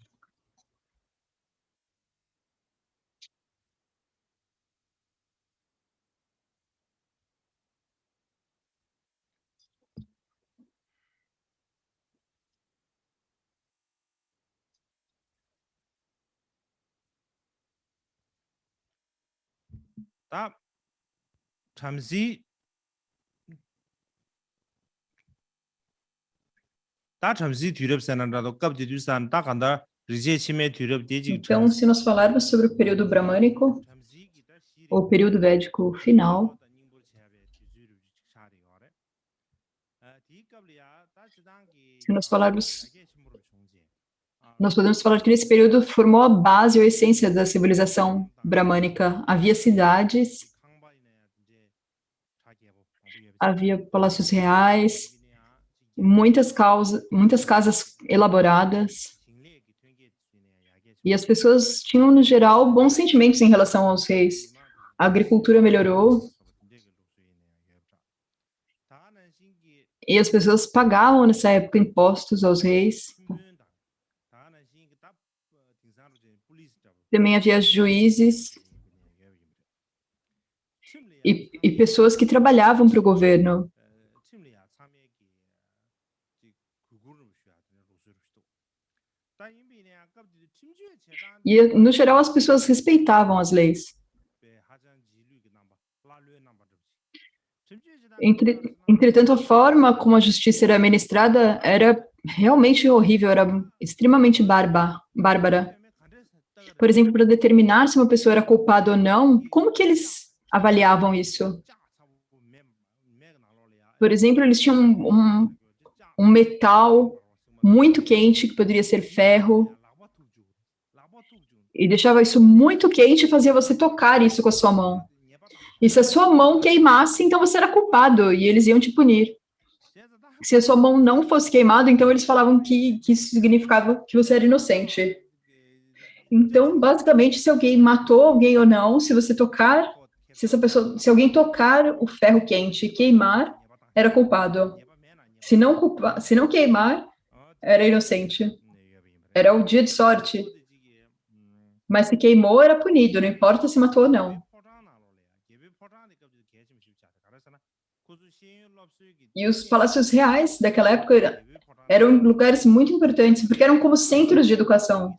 다 잠시 다 잠시 뒤로 세난다도 갑디 뒤산 다 간다 리제 치메 뒤로 되지 Então, se nós falarmos sobre o período bramânico, ou período védico final, se nós falarmos, nós podemos falar que nesse período formou a base ou a essência da civilização bramânica. Havia cidades, havia palácios reais, muitas casas elaboradas, e as pessoas tinham, no geral, bons sentimentos em relação aos reis. A agricultura melhorou, e as pessoas pagavam nessa época impostos aos reis. Também havia juízes e pessoas que trabalhavam para o governo. E, no geral, as pessoas respeitavam as leis. Entretanto, a forma como a justiça era administrada era realmente horrível, era extremamente bárbara. Por exemplo, para determinar se uma pessoa era culpada ou não, como que eles avaliavam isso? Por exemplo, eles tinham um metal muito quente, que poderia ser ferro, e deixava isso muito quente e fazia você tocar isso com a sua mão. E se a sua mão queimasse, então você era culpado, e eles iam te punir. Se a sua mão não fosse queimada, então eles falavam que isso significava que você era inocente. Então, basicamente, se alguém matou alguém ou não, se alguém tocar o ferro quente e queimar, era culpado. Se não queimar, era inocente. Era o dia de sorte. Mas se queimou, era punido, não importa se matou ou não. E os palácios reais daquela época eram lugares muito importantes, porque eram como centros de educação,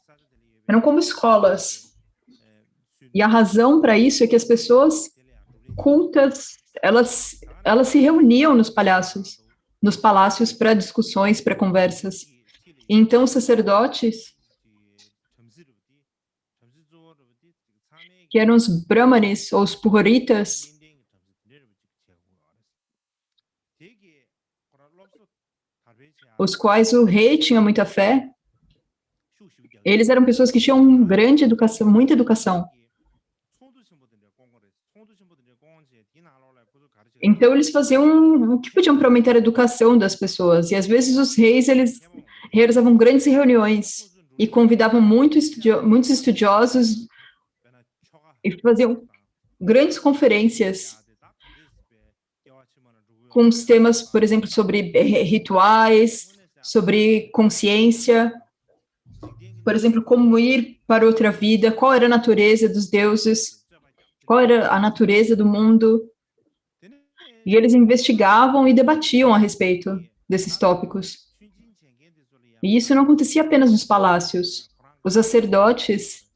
eram como escolas. E a razão para isso é que as pessoas cultas, elas se reuniam nos palácios para discussões, para conversas. E então os sacerdotes, que eram os brahmanes ou os puhoritas, os quais o rei tinha muita fé, eles eram pessoas que tinham grande educação, muita educação. Então, eles faziam o que podiam para aumentar a educação das pessoas. E, às vezes, os reis, eles realizavam grandes reuniões e convidavam muitos estudiosos e faziam grandes conferências com os temas, por exemplo, sobre rituais, sobre consciência, por exemplo, como ir para outra vida, qual era a natureza dos deuses, qual era a natureza do mundo. E eles investigavam e debatiam a respeito desses tópicos. E isso não acontecia apenas nos palácios. Os sacerdotes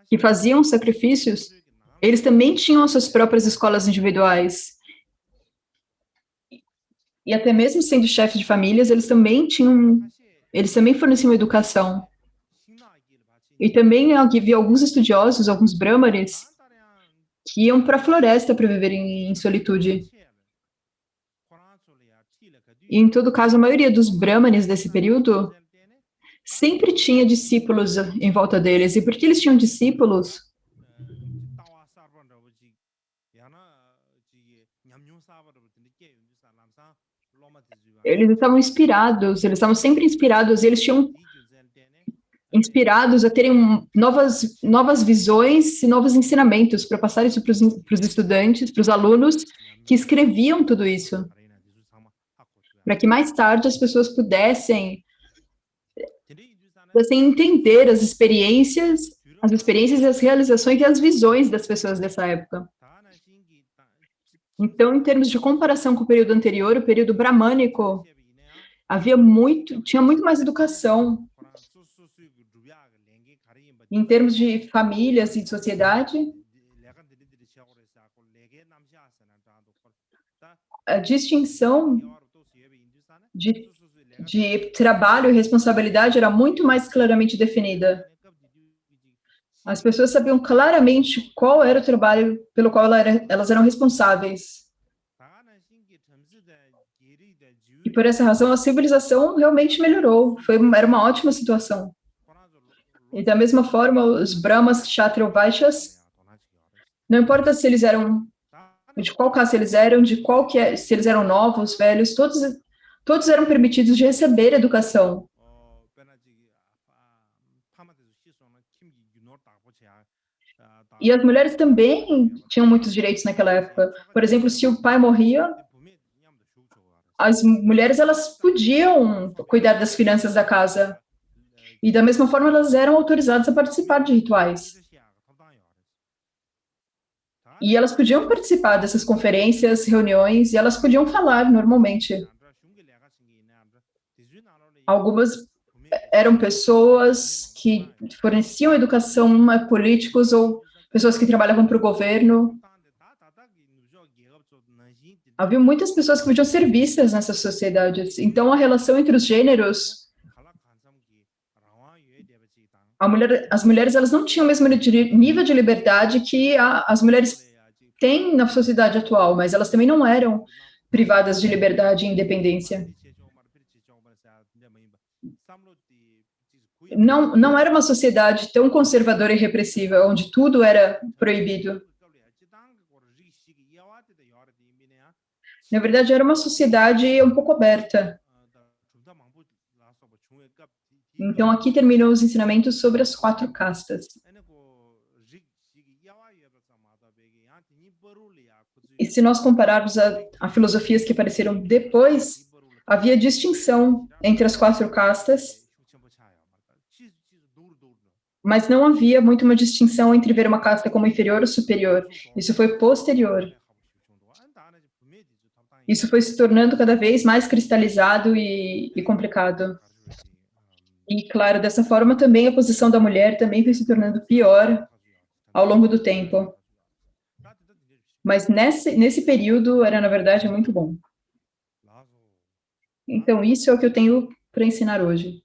que faziam sacrifícios, eles também tinham as suas próprias escolas individuais. E até mesmo sendo chefes de famílias, eles também forneciam educação. E também havia alguns estudiosos, alguns brahmanes, que iam para a floresta para viver em solitude. E, em todo caso, a maioria dos brahmanes desse período sempre tinha discípulos em volta deles. E porque eles tinham discípulos, eles estavam inspirados, eles estavam sempre inspirados, e eles tinham inspirados a terem novas visões e novos ensinamentos para passar isso para os estudantes, para os alunos que escreviam tudo isso, para que mais tarde as pessoas pudessem entender as experiências e as realizações e as visões das pessoas dessa época. Então, em termos de comparação com o período anterior, o período bramânico, tinha muito mais educação. Em termos de famílias e de sociedade, a distinção de trabalho e responsabilidade era muito mais claramente definida. As pessoas sabiam claramente qual era o trabalho pelo qual elas eram responsáveis. E por essa razão, a civilização realmente melhorou. Era uma ótima situação. E da mesma forma, os Brahmas, Kshatriya ou Vaishyas, não importa se eles eram, de qual caste eles eram, se eles eram novos, velhos, todos eram permitidos de receber educação. E as mulheres também tinham muitos direitos naquela época. Por exemplo, se o pai morria, as mulheres elas podiam cuidar das finanças da casa. E da mesma forma, elas eram autorizadas a participar de rituais. E elas podiam participar dessas conferências, reuniões, e elas podiam falar normalmente. Algumas eram pessoas que forneciam educação a políticos ou pessoas que trabalhavam para o governo. Havia muitas pessoas que podiam ser vistas nessas sociedades. Então, a relação entre os gêneros, as mulheres elas não tinham o mesmo nível de liberdade que as mulheres têm na sociedade atual, mas elas também não eram privadas de liberdade e independência. Não era uma sociedade tão conservadora e repressiva, onde tudo era proibido. Na verdade, era uma sociedade um pouco aberta. Então, aqui terminam os ensinamentos sobre as 4 castas. E se nós compararmos a filosofias que apareceram depois, havia distinção entre as 4 castas, mas não havia muito uma distinção entre ver uma casta como inferior ou superior. Isso foi posterior. Isso foi se tornando cada vez mais cristalizado e complicado. E, claro, dessa forma também a posição da mulher também foi se tornando pior ao longo do tempo. Mas nesse período era, na verdade, muito bom. Então, isso é o que eu tenho para ensinar hoje.